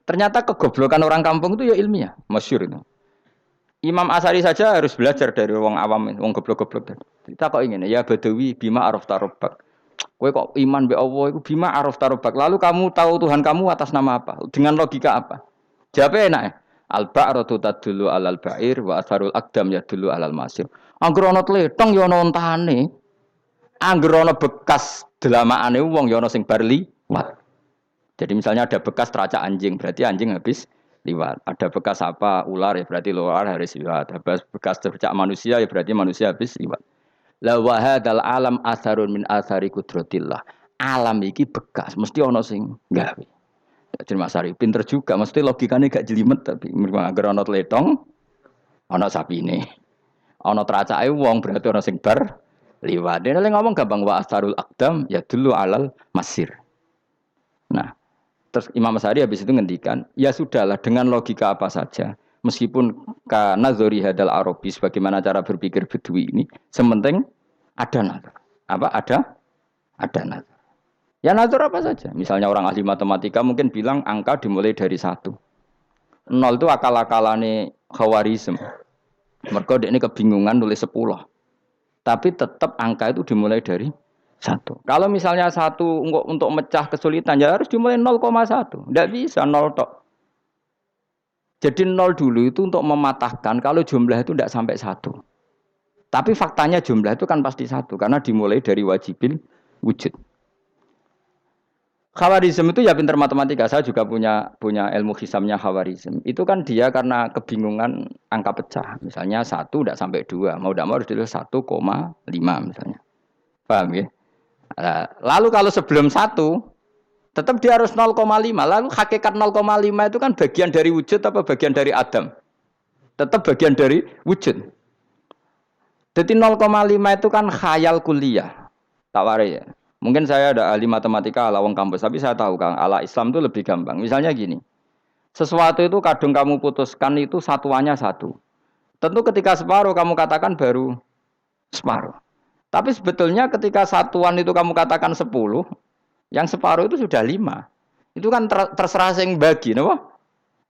Ternyata kegoblokan orang kampung itu ya ilmiah, masyhur itu. Imam Asy'ari saja harus belajar dari wong awam, wong goblok-goblok. Kita kok ingin ya Badawi bima araf tarobak. Kowe kok iman be Allah itu bima araf tarobak. Lalu kamu tahu Tuhan kamu atas nama apa? Dengan logika apa? Jawabnya enak ya. Al ba'ratu tadullu alal ba'ir wa atharul aqdam yadullu alal masir. Angger ana tletong ya ana ontane. Angger ana bekas delamaane wong ya ana sing bar liwat. Jadi misalnya ada bekas teracak anjing, berarti anjing habis liwat. Ada bekas apa ular ya berarti ular harus liwat. Ada bekas tercak manusia ya berarti manusia habis liwat. La wa hadzal alam asarun min asari qudratillah. Alam iki bekas, mesti ana sing gawe. Jadi Mas Ari pinter juga, mesti logikane gak jelimet tapi agar ana tletong, ana sapine. Ana tracake wong berarti ana sing bar liwat. Dene ngomong gampang wa asarul aqdam ya dulu alal masir. Nah, terus Imam Asy'ari habis itu ngendikan, ya sudahlah dengan logika apa saja. Meskipun karena zori hadal Arabi bagaimana cara berpikir Bedui ini, sementing ada nazar. Apa ada nazar. Ya nazar apa saja. Misalnya orang ahli matematika mungkin bilang angka dimulai dari 1. 0 itu akal-akalane Khawarizm. Mergo ini kebingungan nulis 10. Tapi tetap angka itu dimulai dari 1. Kalau misalnya 1 untuk mecah kesulitan ya harus dimulai 0,1. Tidak bisa 0 tok. Jadi 0 dulu itu untuk mematahkan kalau jumlah itu tidak sampai 1. Tapi faktanya jumlah itu kan pasti 1 karena dimulai dari wajibil wujud. Khawarizm itu ya pintar matematika. Saya juga punya ilmu hisamnya Khawarizm. Itu kan dia karena kebingungan angka pecah. Misalnya 1 tidak sampai 2. Mau tidak mau harus ditulis 1,5 misalnya. Paham ya? Lalu kalau sebelum 1 tetap dia harus 0,5. Lalu hakikat 0,5 itu kan bagian dari wujud apa bagian dari Adam? Tetap bagian dari wujud. Jadi 0,5 itu kan khayal kuliah. Tak warai ya. Mungkin saya ada ahli matematika ala wong kampus, tapi saya tahu Kang, ala Islam itu lebih gampang. Misalnya gini. Sesuatu itu kadang kamu putuskan itu satuannya 1. Tentu ketika separuh kamu katakan baru separuh. Tapi sebetulnya ketika satuan itu kamu katakan 10, yang separuh itu sudah 5. Itu kan terserah sing bagi, napa?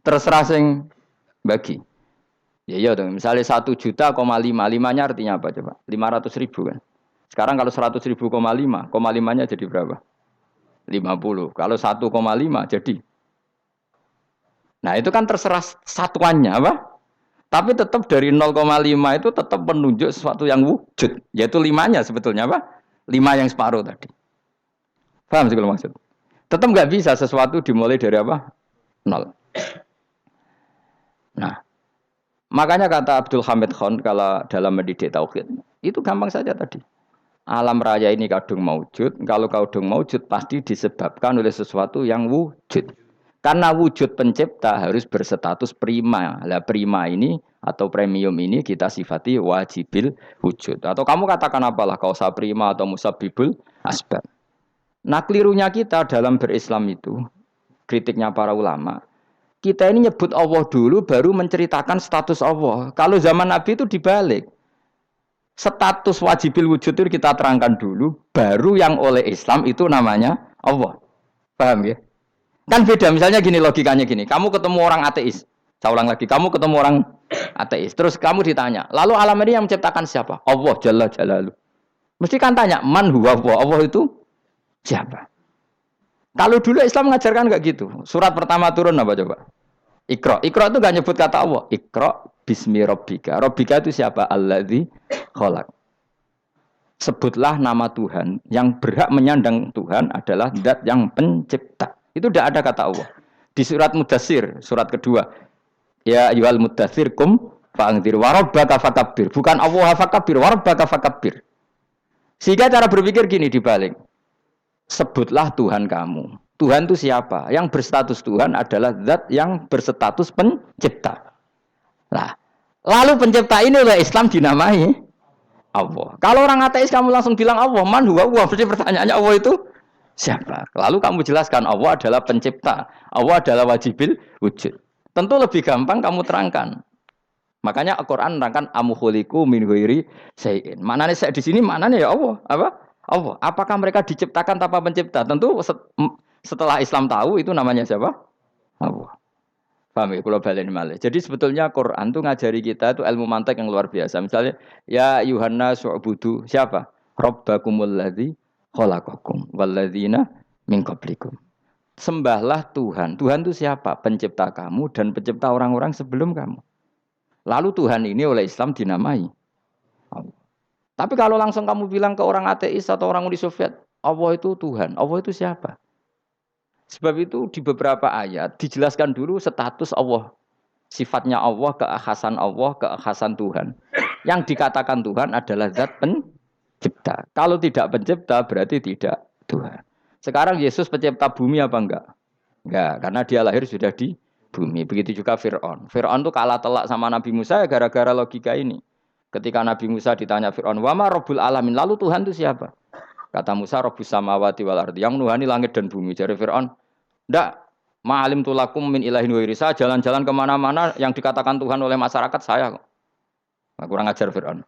Terserah sing bagi. Ya iya dong, misalnya 1 juta, 5. 5-nya artinya apa coba? 500.000 kan. Sekarang kalau 100.000, 5, 5-nya jadi berapa? 50. Kalau 1,5 jadi. Nah, itu kan terserah satuannya apa? Tapi tetap dari 0,5 itu tetap menunjuk sesuatu yang wujud, yaitu 5-nya sebetulnya apa? 5 yang separuh tadi. Paham sih kalau maksud? Tetap nggak bisa sesuatu dimulai dari apa? 0. Nah, makanya kata Abdul Hamid Khan kalau dalam mendidik tauhid, itu gampang saja tadi. Alam raya ini kadung maujud. Kalau kadung maujud pasti disebabkan oleh sesuatu yang wujud. Karena wujud pencipta harus berstatus prima. Lah prima ini atau premium ini kita sifati wajibil wujud. Atau kamu katakan apalah kausa prima atau musabibul asbab. Nah kelirunya kita dalam berislam itu, kritiknya para ulama, kita ini nyebut Allah dulu baru menceritakan status Allah. Kalau zaman Nabi itu dibalik. Status wajibil wujud itu kita terangkan dulu, baru yang oleh Islam itu namanya Allah. Paham ya? Kan beda, misalnya gini logikanya gini, kamu ketemu orang ateis, saya ulang lagi, kamu ketemu orang ateis, terus kamu ditanya, lalu alam ini yang menciptakan siapa? Allah Jalla Jalaluh. Mesti kan tanya, man huwa Allah, Allah itu siapa? Kalau dulu Islam mengajarkan enggak gitu. Surat pertama turun apa coba? Iqra. Iqra itu enggak nyebut kata Allah. Iqra bismi rabbika. Rabbika itu siapa? Alladzi khalaq. Sebutlah nama Tuhan. Yang berhak menyandang Tuhan adalah zat yang pencipta. Itu tidak ada kata Allah. Di surat Mudatsir, surat kedua. Ya ayyuhal mudatsir kum fa'anzir wa rabbaka fakabbir. Bukan Allah fakabbir, wa rabbaka fakabbir. Sehingga cara berpikir gini dibalik. Sebutlah Tuhan kamu. Tuhan itu siapa? Yang berstatus Tuhan adalah zat yang berstatus pencipta. Nah, lalu pencipta ini oleh Islam dinamai Allah. Kalau orang ateis kamu langsung bilang Allah, man huwa Allah. Berarti pertanyaannya Allah itu siapa? Lalu kamu jelaskan Allah adalah pencipta. Allah adalah wajibil wujud. Tentu lebih gampang kamu terangkan. Makanya Al-Qur'an menerangkan amukhuliku min ghairi syai'in. Manane saya di sini manane ya Allah? Apa? Allah. Apakah mereka diciptakan tanpa pencipta? Tentu setelah Islam tahu itu namanya siapa? Allah. Paham ya? Kalau balen malih. Jadi sebetulnya Quran itu ngajari kita itu ilmu mantek yang luar biasa. Misalnya ya Yuhanna su'budu siapa? Rabbakumul ladzi khalaqakum walladzina min qablikum. Sembahlah Tuhan. Tuhan itu siapa? Pencipta kamu dan pencipta orang-orang sebelum kamu. Lalu Tuhan ini oleh Islam dinamai Allah. Tapi kalau langsung kamu bilang ke orang ateis atau orang Uni Soviet, Allah itu Tuhan. Allah itu siapa? Sebab itu di beberapa ayat dijelaskan dulu status Allah. Sifatnya Allah, keakhasan Tuhan. Yang dikatakan Tuhan adalah zat pencipta. Kalau tidak pencipta berarti tidak Tuhan. Sekarang Yesus pencipta bumi apa enggak? Enggak, karena dia lahir sudah di bumi. Begitu juga Fir'aun. Fir'aun itu kalah telak sama Nabi Musa ya gara-gara logika ini. Ketika Nabi Musa ditanya Fir'aun, "Wama Rabbul Alamin?" Lalu Tuhan itu siapa? Kata Musa, Rabbus samawati wal ardi. Yang menuhani langit dan bumi. Jadi Fir'aun, "Ndak, ma'alim tulakum min ilahin wairi." Saya jalan-jalan kemana-mana yang dikatakan Tuhan oleh masyarakat saya kok. Nah, kurang ajar Fir'aun.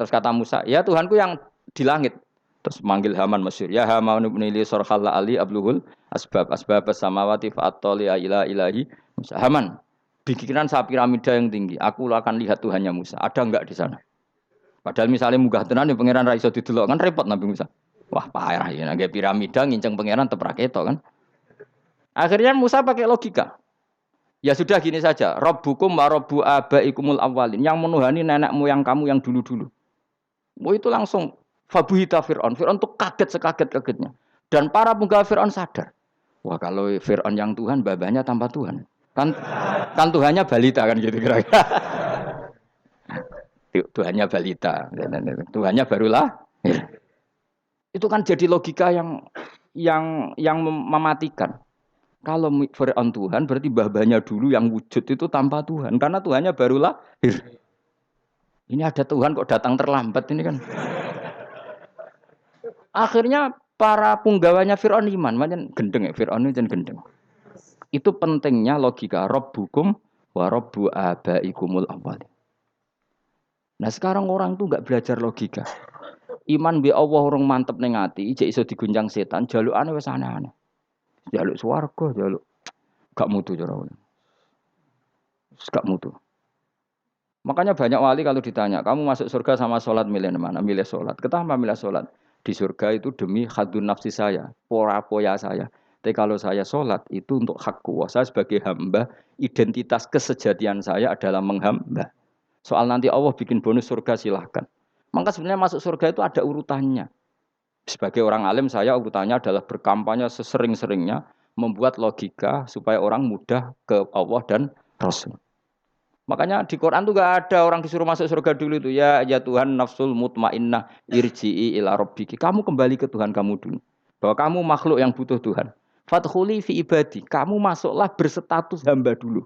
Terus kata Musa, "Ya Tuhanku yang di langit." Terus manggil Haman Masyur. "Ya Haman ibn li sarhal ali abluhul asbab samawati fa'attali ila ilahi Musa." Haman, bikinan saya piramida yang tinggi. Aku akan lihat Tuhannya Musa. Ada enggak di sana? Padahal misalnya munggah tenan ya pangeran ra iso didelok kan repot Nabi Musa. Wah, parah ya nggak piramida nginceng pangeran tetep ketok kan. Akhirnya Musa pakai logika. Ya sudah gini saja, Rabbukum wa rabbu abaikumul awwalin, yang menuhani nenek moyang kamu yang dulu-dulu. Oh itu langsung fabuhita Fir'aun. Fir'aun tuh kaget sekaget-kagetnya. Dan para penggawa Fir'aun sadar. Wah kalau Fir'aun yang Tuhan, babanya tanpa Tuhan. Kan Tuhannya balita kan gitu kira-kira. Tuhannya balita. Tuhannya barulah. Itu kan jadi logika yang mematikan. Kalau Fir'aun Tuhan berarti babanya dulu yang wujud itu tanpa Tuhan. Karena Tuhannya barulah. Ini ada Tuhan kok datang terlambat ini kan. Akhirnya para punggawanya Fir'aun iman. Macam gendeng ya, Fir'aun itu gendeng. Itu pentingnya logika Rabbukum wa rabbu abaikumul awwalin. Nah sekarang orang tuh enggak belajar logika. Iman bi Allah orang mantep ning ati, ijek iso diguncang setan, jalukane wis aneh-aneh. Jaluk swarga, jaluk gak mutu cara ngono. Gak mutu. Makanya banyak wali kalau ditanya, kamu masuk surga sama sholat milih mana? Milih sholat. Kenapa milih sholat? Di surga itu demi khadun nafsi saya, poya saya. Tapi kalau saya sholat itu untuk hak kuasa sebagai hamba, identitas kesejatian saya adalah menghamba. Soal nanti Allah bikin bonus surga silahkan. Maka sebenarnya masuk surga itu ada urutannya. Sebagai orang alim saya urutannya adalah berkampanye sesering-seringnya, membuat logika supaya orang mudah ke Allah dan Rasul. Makanya di Quran tuh gak ada orang disuruh masuk surga dulu itu. Ya Tuhan nafsul mutmainnah irji'i ila rabbiki. Kamu kembali ke Tuhan kamu dulu. Bahwa kamu makhluk yang butuh Tuhan. Fadkhuli fi ibadi. Kamu masuklah berstatus hamba dulu.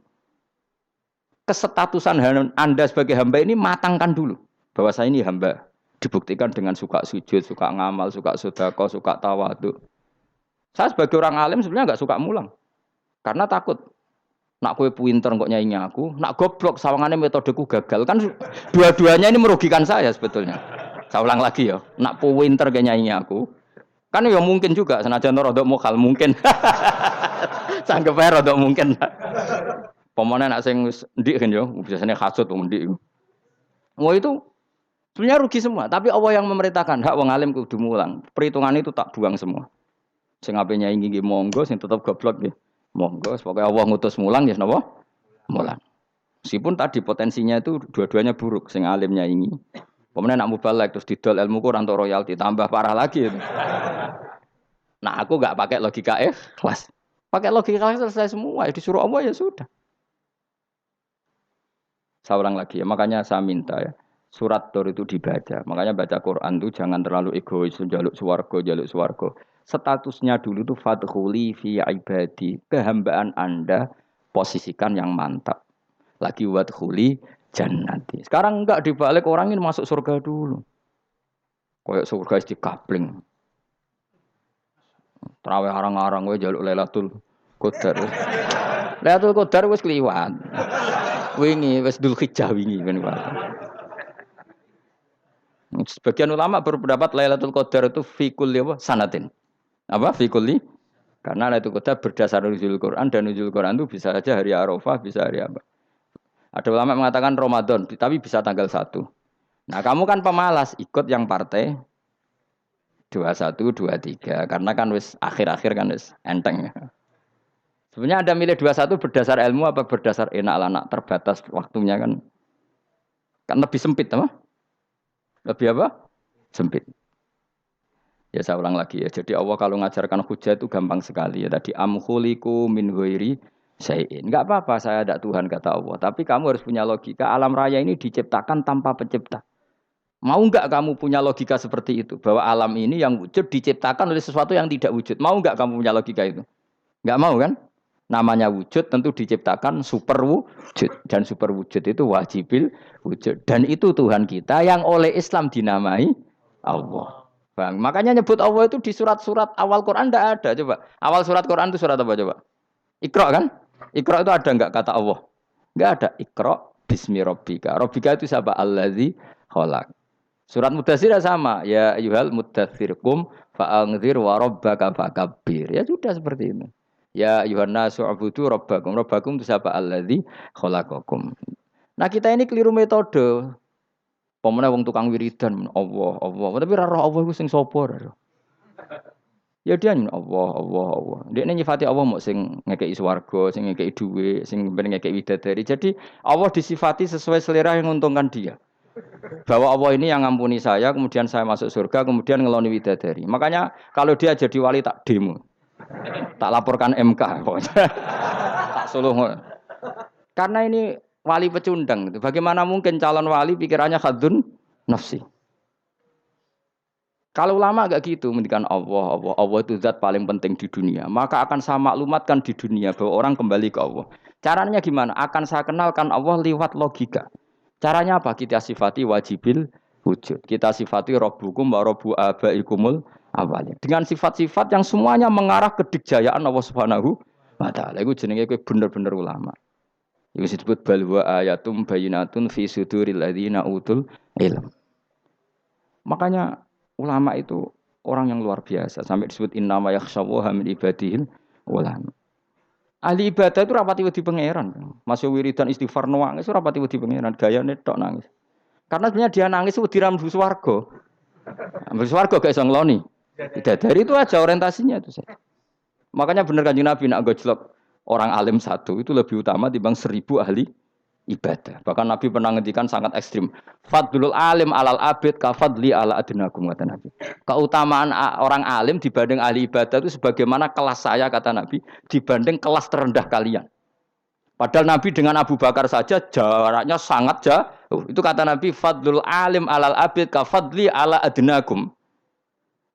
Kesetatusan Anda sebagai hamba ini matangkan dulu. Bahwa saya ini hamba. Dibuktikan dengan suka sujud, suka ngamal, suka sedekah, suka tawadhu. Saya sebagai orang alim sebenarnya gak suka mulang. Karena takut. Nak kue pinter kok nyanyi aku, nak goblok sawangannya metodeku gagal. Kan dua-duanya ini merugikan saya sebetulnya. Saya ulang lagi ya, nak pinter kayak nyanyi aku. Kan ya mungkin juga senajan rodok mokal mungkin. Sanggep ae rodok mungkin. Pemane nak sing ndik kan ya, biasanya hasud wong ndik. Wah itu sebenarnya rugi semua, tapi Allah yang memerintahkan hak wong alim kudu mulang. Perhitungan itu tak buang semua. Sing ape nyanyi nggih monggo, sing tetep goblok nggih. Monggo, pokoknya Allah ngutus mulang ya napa? Mulang. Meskipun tadi potensinya itu dua-duanya buruk, sing alimnya ini. Kemudian nak mubalek terus didol ilmu Quran untuk royalti tambah parah lagi itu. Nah, aku enggak pakai logika kelas. Pakai logika selesai semua, disuruh Allah ya sudah. Saya ulang lagi ya, makanya saya minta ya, surat Tur itu dibaca. Makanya baca Quran itu jangan terlalu egois, jaluk swarga. Statusnya dulu itu fadkhuli fi ibadi, kehambaan Anda posisikan yang mantap. Lagi wadkhuli jannati. Sekarang enggak dibalik orang ini masuk surga dulu. Kayak surga di kapling. Terawih arang-arang we jaluk Lailatul Qadar. Lailatul Qadar wis kliwat. Wingi wis Dzulhijjah wingi ben wae. Sebagian ulama berpendapat Lailatul Qadar itu fi kulli sanatin. Apa fikulli? Karena Lailatul Qadar berdasar nuzul Quran dan nuzul Quran itu bisa saja hari Arafah, bisa hari apa. Ada ulama mengatakan Ramadan, tapi bisa tanggal 1. Nah, kamu kan pemalas ikut yang partai 21, 23 karena kan wis akhir-akhir kan wis enteng. Sebenarnya Anda milih 21 berdasar ilmu apa berdasar enak anak terbatas waktunya kan? Kan lebih sempit apa? Lebih apa? Sempit. Ya saya ulang lagi ya. Jadi Allah kalau ngajarkan hujah itu gampang sekali ya. Tadi amkhuliku min ghairi syai'in. Enggak apa-apa saya ada Tuhan kata Allah. Tapi kamu harus punya logika. Alam raya ini diciptakan tanpa pencipta. Mau enggak kamu punya logika seperti itu? Bahwa alam ini yang wujud diciptakan oleh sesuatu yang tidak wujud. Mau enggak kamu punya logika itu? Enggak mau kan? Namanya wujud tentu diciptakan super wujud. Dan super wujud itu wajibil wujud. Dan itu Tuhan kita yang oleh Islam dinamai Allah. Bang, makanya nyebut Allah itu di surat-surat awal Quran tidak ada. Coba, awal surat Quran itu surat apa coba? Iqra kan? Iqra itu ada enggak kata Allah? Enggak ada. Iqra bismi rabbika. Rabbika itu siapa? Allazi khalaq. Surat Mudatsir sama. Ya ayyuhal mudatsir qum fa'anzir wa rabbaka fakabbir. Ya sudah seperti itu. Ya ayyuhan nasu ubudu rabbakum. Rabbakum itu siapa? Allazi khalaqakum. Nah, kita ini keliru metode. Pemene wong tukang wiridan Allah. Tapi ora roh Allah iku sing sapa? Ya dia Allah. Dia nyifati Allah mau sing ngekeki swarga, sing ngekeki dhuwit, sing ngekeki widadari. Jadi Allah disifati sesuai selera yang menguntungkan dia. Bahwa Allah ini yang ngampuni saya, kemudian saya masuk surga, kemudian ngeloni widadari. Makanya kalau dia jadi wali tak demo. Tak laporkan MK. Tak suluh. Karena ini wali pecundang. Bagaimana mungkin calon wali pikirannya khadun nafsi? Kalau ulama agak gitu, mendikan Allah itu zat paling penting di dunia. Maka akan saya maklumatkan di dunia bahwa orang kembali ke Allah. Caranya gimana? Akan saya kenalkan Allah lewat logika. Caranya apa? Kita sifati wajibil wujud. Kita sifati Rabbukum wa Rabbu abaikumul awalin. Dengan sifat-sifat yang semuanya mengarah ke dikjayaan Allah Subhanahu wa taala. Iku jenenge kowe bener-bener ulama. Iku disebut balwa ayatum bayinatun fi suduril ladzina utul ilm. Makanya ulama itu orang yang luar biasa sampai disebut innama yakhshawaha min ibadihil ulama. Ahli ibadah itu rapati wedi pangeran. Masih wiridan istighfar nangis rapati wedi pangeran, gayane tok nangis. Karena sebenarnya dia nangis wedi ra mlebu swarga. Mlebu swarga gak iso ngloni. Dari itu aja orientasinya itu saya. Makanya benar Kanjeng Nabi nak gojlok orang alim satu itu lebih utama dibanding 1000 ahli ibadah. Bahkan Nabi pernah ngendikan sangat ekstrim. Fadlul alim alal abid ka fadli ala adnakum kata Nabi. Keutamaan orang alim dibanding ahli ibadah itu sebagaimana kelas saya kata Nabi dibanding kelas terendah kalian. Padahal Nabi dengan Abu Bakar saja jaraknya sangat jauh. Itu kata Nabi, fadlul alim alal abid ka fadli ala adnakum.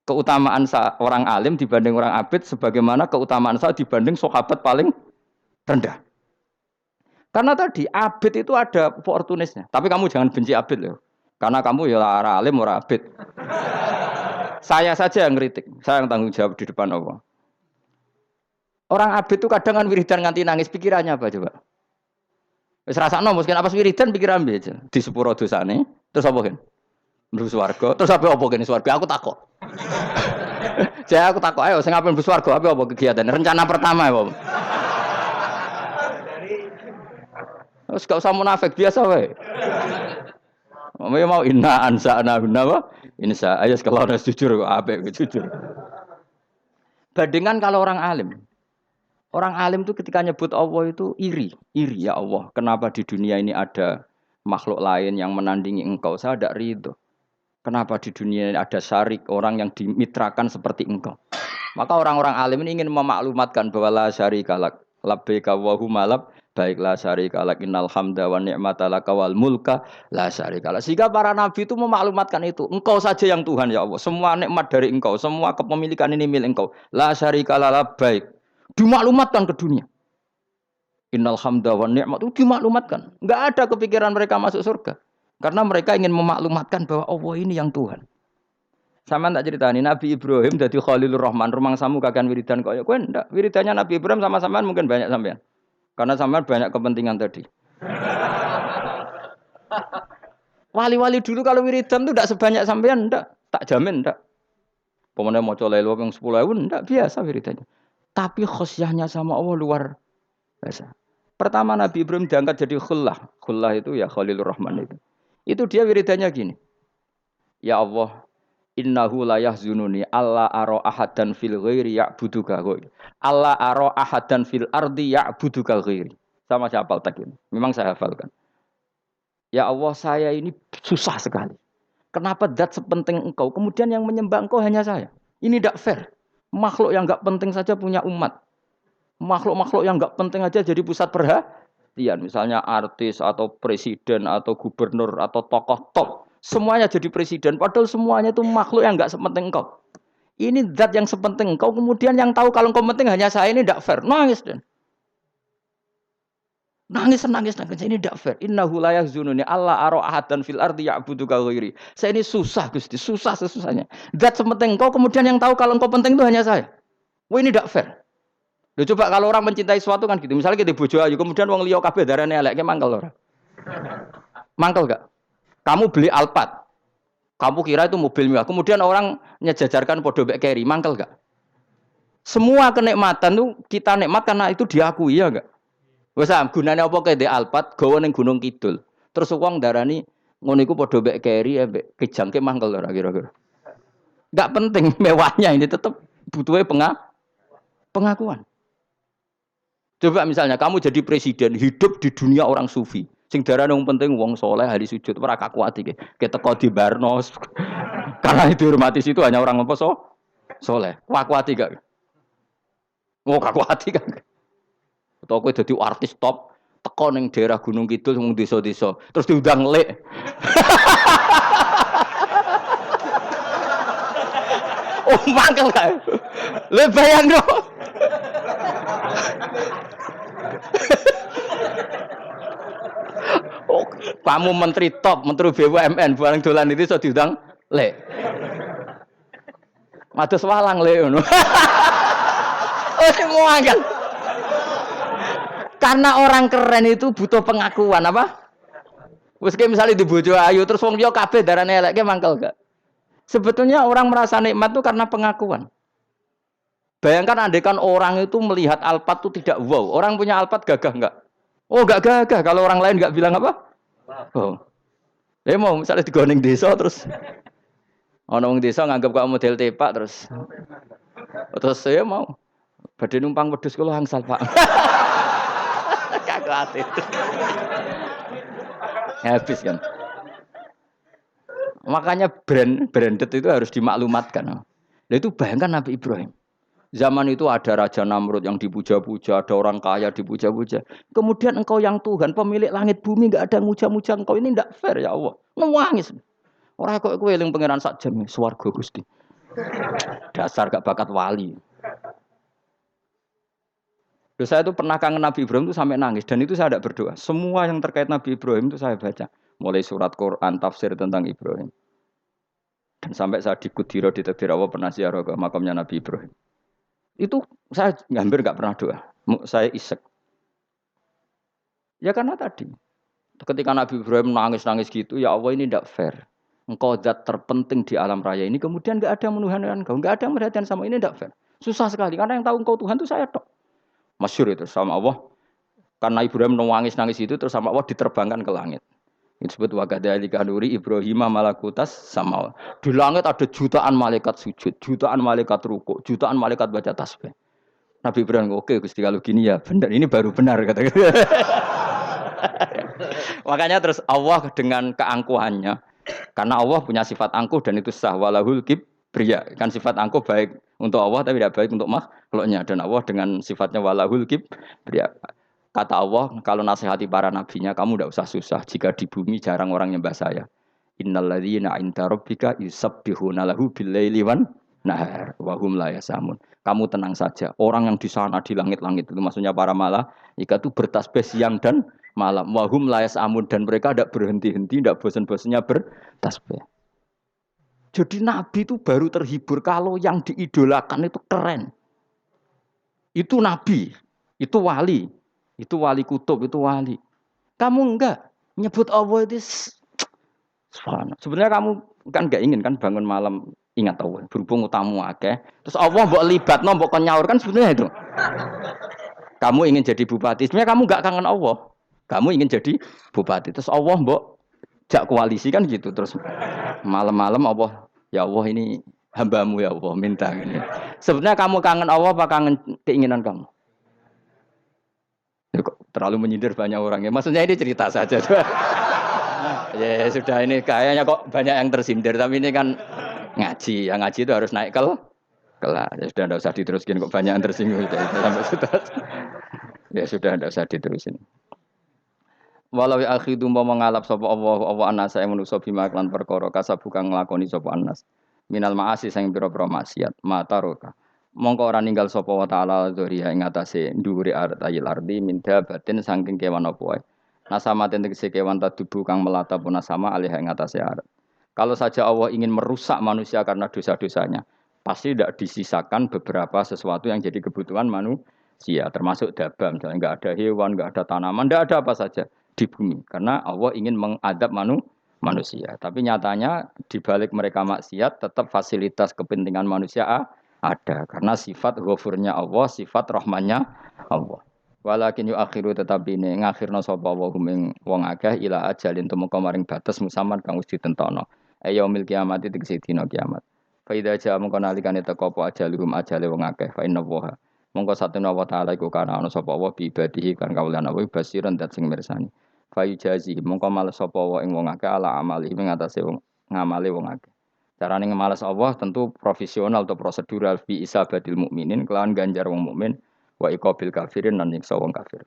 Keutamaan orang alim dibanding orang abid sebagaimana keutamaan saya dibanding sahabat paling rendah. Karena tadi abid itu ada opportunisnya. Tapi kamu jangan benci abid loh. Karena kamu ya orang alim, orang abid. Saya saja yang kritik, saya yang tanggung jawab di depan Allah. Orang abid itu kadang kan wiridan nganti nangis, pikirannya apa coba? Wis rasakno mungkin apa wiridan pikiran aja. Di sepuro dosane, terus apa kan? Mlebu swarga, terus apa kene swarga? Aku takok. Saya aku takok ayo sing ape mlebu swarga apa kegiatan? Rencana pertama apa? Terus gak usah munafik biasa wae. Mau inna ansa'na apa? Insa ayo kalau harus jujur kok apik jujur. Bandingan kalau orang alim. Orang alim itu ketika nyebut Allah itu iri ya Allah. Kenapa di dunia ini ada makhluk lain yang menandingi engkau? Saya tidak ridho. Kenapa di dunia ini ada syarik orang yang dimitrakan seperti engkau? Maka orang-orang alim ini ingin memaklumatkan bahwa la syarika lak labbaika wa huma lab baiklah syarika lak innal hamda wa ni'mata laka wal mulka la syarika lak. Sehingga para nabi itu memaklumatkan itu. Engkau saja yang Tuhan ya Allah. Semua nikmat dari engkau, semua kepemilikan ini milik engkau. La syarika lak labbaik. Dimaklumatkan ke dunia. Innal hamda wa ni'mat itu dimaklumatkan. Enggak ada kepikiran mereka masuk surga. Karena mereka ingin memaklumatkan bahwa Allah ini yang Tuhan. Sama tak ceritani Nabi Ibrahim jadi Khalilur Rahman, rumangsamu kakan wiridan kaya kowe ndak. Wiridannya Nabi Ibrahim sama-sama mungkin banyak sampean. Karena sampean banyak kepentingan tadi. Wali-wali dulu kalau wiridan itu ndak sebanyak sampean ndak, tak jamin ndak. Pemene maca lelo ping 10.000 ndak biasa wiridannya. Tapi khosyahnya sama Allah luar biasa. Pertama Nabi Ibrahim diangkat jadi khullah. Khullah itu ya Khalilur Rahman itu. Itu dia wiridannya gini. Ya Allah, innahu la yahzununi alla ara ahadan fil ghairi ya'buduka ghairi. Alla ara ahadan fil ardi ya'buduka ghairi. Sama saya hafal tak ini. Memang saya hafalkan. Ya Allah, saya ini susah sekali. Kenapa zat sepenting engkau kemudian yang menyembah engkau hanya saya? Ini tidak fair. Makhluk yang enggak penting saja punya umat. Makhluk-makhluk yang enggak penting aja jadi pusat perhatian. Misalnya artis atau presiden atau gubernur atau tokoh top. Semuanya jadi presiden. Padahal semuanya itu makhluk yang enggak sepenting engkau. Ini zat yang sepenting engkau. Kemudian yang tahu kalau engkau penting hanya saya ini tidak fair. Nangis dan nangis. Ini tidak fair. Innahu la yahzununi alla ara ahadan fil ardi ya'buduka ghairi. Saya ini susah Gusti, susah sesusahnya. Zat sepenting engkau kemudian yang tahu kalau engkau penting itu hanya saya. Wah ini tidak fair. Loh, coba kalau orang mencintai sesuatu kan gitu. Misalnya kita bojo ayu kemudian wong liya kabeh darane elek, ki mangkel ora? Mangkel enggak? Kamu beli Alphard. Kamu kira itu mobil mewah. Kemudian orang nyejajarkan podo mek keri, mangkel enggak? Semua kenikmatan itu kita nikmat karena itu diakui ya enggak? Wes gunane apa kaya ndek Alphard gawa ning Gunung Kidul. Terus wong darani ngono iku padha mbek keri mbek kejangke mangkel ora kira-kira. Enggak penting mewahnya ini tetap butuhe pengakuan. Coba misalnya kamu jadi presiden hidup di dunia orang sufi. Sing darane wong penting wong soleh ahli sujud ora kakuat iki. Keteko di Barnos. Karena dihormati situ hanya orang apa soleh. Kakuat gak? Oh kakuat kan. Atau kowe dadi artis top teko ning daerah Gunung Kidul wong desa-desa terus diundang lek. Oh mangkel kae. Le bayangno. Oh, kamu menteri top, menteri BUMN bareng dolan itu iso diundang lek. Mados walang lek ngono. Oh semua kan. Karena orang keren itu butuh pengakuan apa? Wes misalnya di bojo ayu terus wong liya kabeh darane elek ki mangkel gak? Sebetulnya orang merasa nikmat itu karena pengakuan. Bayangkan andekan orang itu melihat Alphard itu tidak wow. Orang punya Alphard gagah enggak? Oh enggak gagah kalau orang lain enggak bilang apa? Oh. Mau misalnya di Goning desa terus ana wong desa nganggep kok model tepak terus saya mau badhe numpang wedhus kula angsal Pak. Hati. Habis kan. Makanya branded itu harus dimaklumatkan. Nah, itu bayangkan Nabi Ibrahim. Zaman itu ada Raja Namrud yang dipuja-puja, ada orang kaya dipuja-puja. Kemudian engkau yang Tuhan, pemilik langit bumi, nggak ada yang muja-muja engkau. Ini tidak fair ya Allah. Nangis. Orang kok kowe eling pangeran sak jam, swarga Gusti. Dasar gak bakat wali. Loh, saya itu pernah kangen Nabi Ibrahim itu sampai nangis dan itu saya tidak berdoa. Semua yang terkait Nabi Ibrahim itu saya baca, mulai surat Quran, tafsir tentang Ibrahim. Dan sampai saya di Kudiro di Takdir Allah pernah ziarah ke makamnya Nabi Ibrahim. Itu saya hampir nggak pernah doa. Saya isek. Ya karena tadi, ketika Nabi Ibrahim nangis-nangis gitu, ya Allah ini tidak fair. Engkau zat terpenting di alam raya ini, kemudian nggak ada yang menuhankan engkau, nggak ada yang merhatikan sama ini tidak fair. Susah sekali karena yang tahu engkau Tuhan itu saya tok. Masyhur itu sama Allah. Karena Ibrahim nangis-nangis itu terus sama Allah diterbangkan ke langit. Itu disebut wakadzalika nuri Ibrahim malakutas sama. Di langit ada jutaan malaikat sujud, jutaan malaikat rukuk, jutaan malaikat baca tasbih. Nabi Ibrahim, oke Gusti kalau gini ya benar, ini baru benar kata. Makanya terus Allah dengan keangkuhannya, karena Allah punya sifat angkuh dan itu sah walahul kibriya. Kan sifat angkuh baik untuk Allah tapi tidak baik untuk makhluknya, dan Allah dengan sifatnya walahul kibriya. Kata Allah, kalau nasihati para nabinya, kamu tidak usah susah jika di bumi jarang orang nyembah saya. Innalladzina 'inda rabbika yusabbihuna lahu bil-laili wan nahar wa hum la yasamun. Kamu tenang saja. Orang yang di sana di langit-langit itu maksudnya para malaikat itu bertasbih siang dan malam. Wa hum la yasamun, dan mereka tidak berhenti-henti, tidak bosan-bosannya bertasbih. Jadi nabi itu baru terhibur kalau yang diidolakan itu keren. Itu nabi, itu wali. Itu wali kutub, itu wali. Kamu enggak nyebut Allah itu sebenarnya kamu kan enggak ingin kan bangun malam ingat Allah, berhubung utamu akeh. Terus Allah mbok libatno, mbok nyaur kan sebenarnya itu. Kamu ingin jadi bupati, sebenarnya kamu enggak kangen Allah. Kamu ingin jadi bupati. Terus Allah mbok jak koalisi kan gitu. Terus malam-malam Allah, ya Allah ini hambamu ya Allah minta ini. Sebenarnya kamu kangen Allah apa kangen keinginan kamu? Terlalu menyindir banyak orang ya. Maksudnya ini cerita saja. Ya sudah, ini kayaknya kok banyak yang tersindir. Tapi ini kan ngaji. Yang ngaji itu harus naik kelas. Ya sudah, tidak usah diteruskin kok banyak yang tersinggung. Sampai sudah. Ya sudah, tidak usah diterusin. Walau akhidu mau mengalap sapa Allah anas saya manusa bima lan perkara kasab bukan nglakoni sapa anas. Minal ma'asi sing pira-pira maksiat, mata roka. Mongko ora ninggal sapa wa taala dzuriya ing atase dhuwure ayil ardi minda batin saking kewan apa wae. Nasama tegese kewan tadubu kang melata pun nasama alih ing atase arat. Kalau saja Allah ingin merusak manusia karena dosa-dosanya, pasti tidak disisakan beberapa sesuatu yang jadi kebutuhan manusia, termasuk dabam, misalnya enggak ada hewan, enggak ada tanaman, enggak ada apa saja di bumi karena Allah ingin mengadab manusia. Tapi nyatanya di balik mereka maksiat tetap fasilitas kepentingan manusia ada karena sifat ghafurnya Allah, sifat rahmannya Allah. Walakin akhiru tetapi ini ngakhirna sapa wa hum wong akeh ila ajalin tumeka maring batas musaman kang wis ditentono. Yaumil kiamat tegese dina kiamat. Fa idza jaa mongko nalikane teka apa ajaluhum ajale wong akeh fa inna wa mongko satuna wa taala iku kana ana sapa wa bi ibadihi kan kawulan Allah basiran dat sing mirsani. Fa yujazi mongko males sapa wa ing wong akeh ala amali ing atase wong ngamale wong akeh. Carane ngemalas Allah tentu profesional atau prosedural fi isabatil mukminin kelawan ganjar wong mukmin wa iqabil kafirin lan nyiksa wong kafir.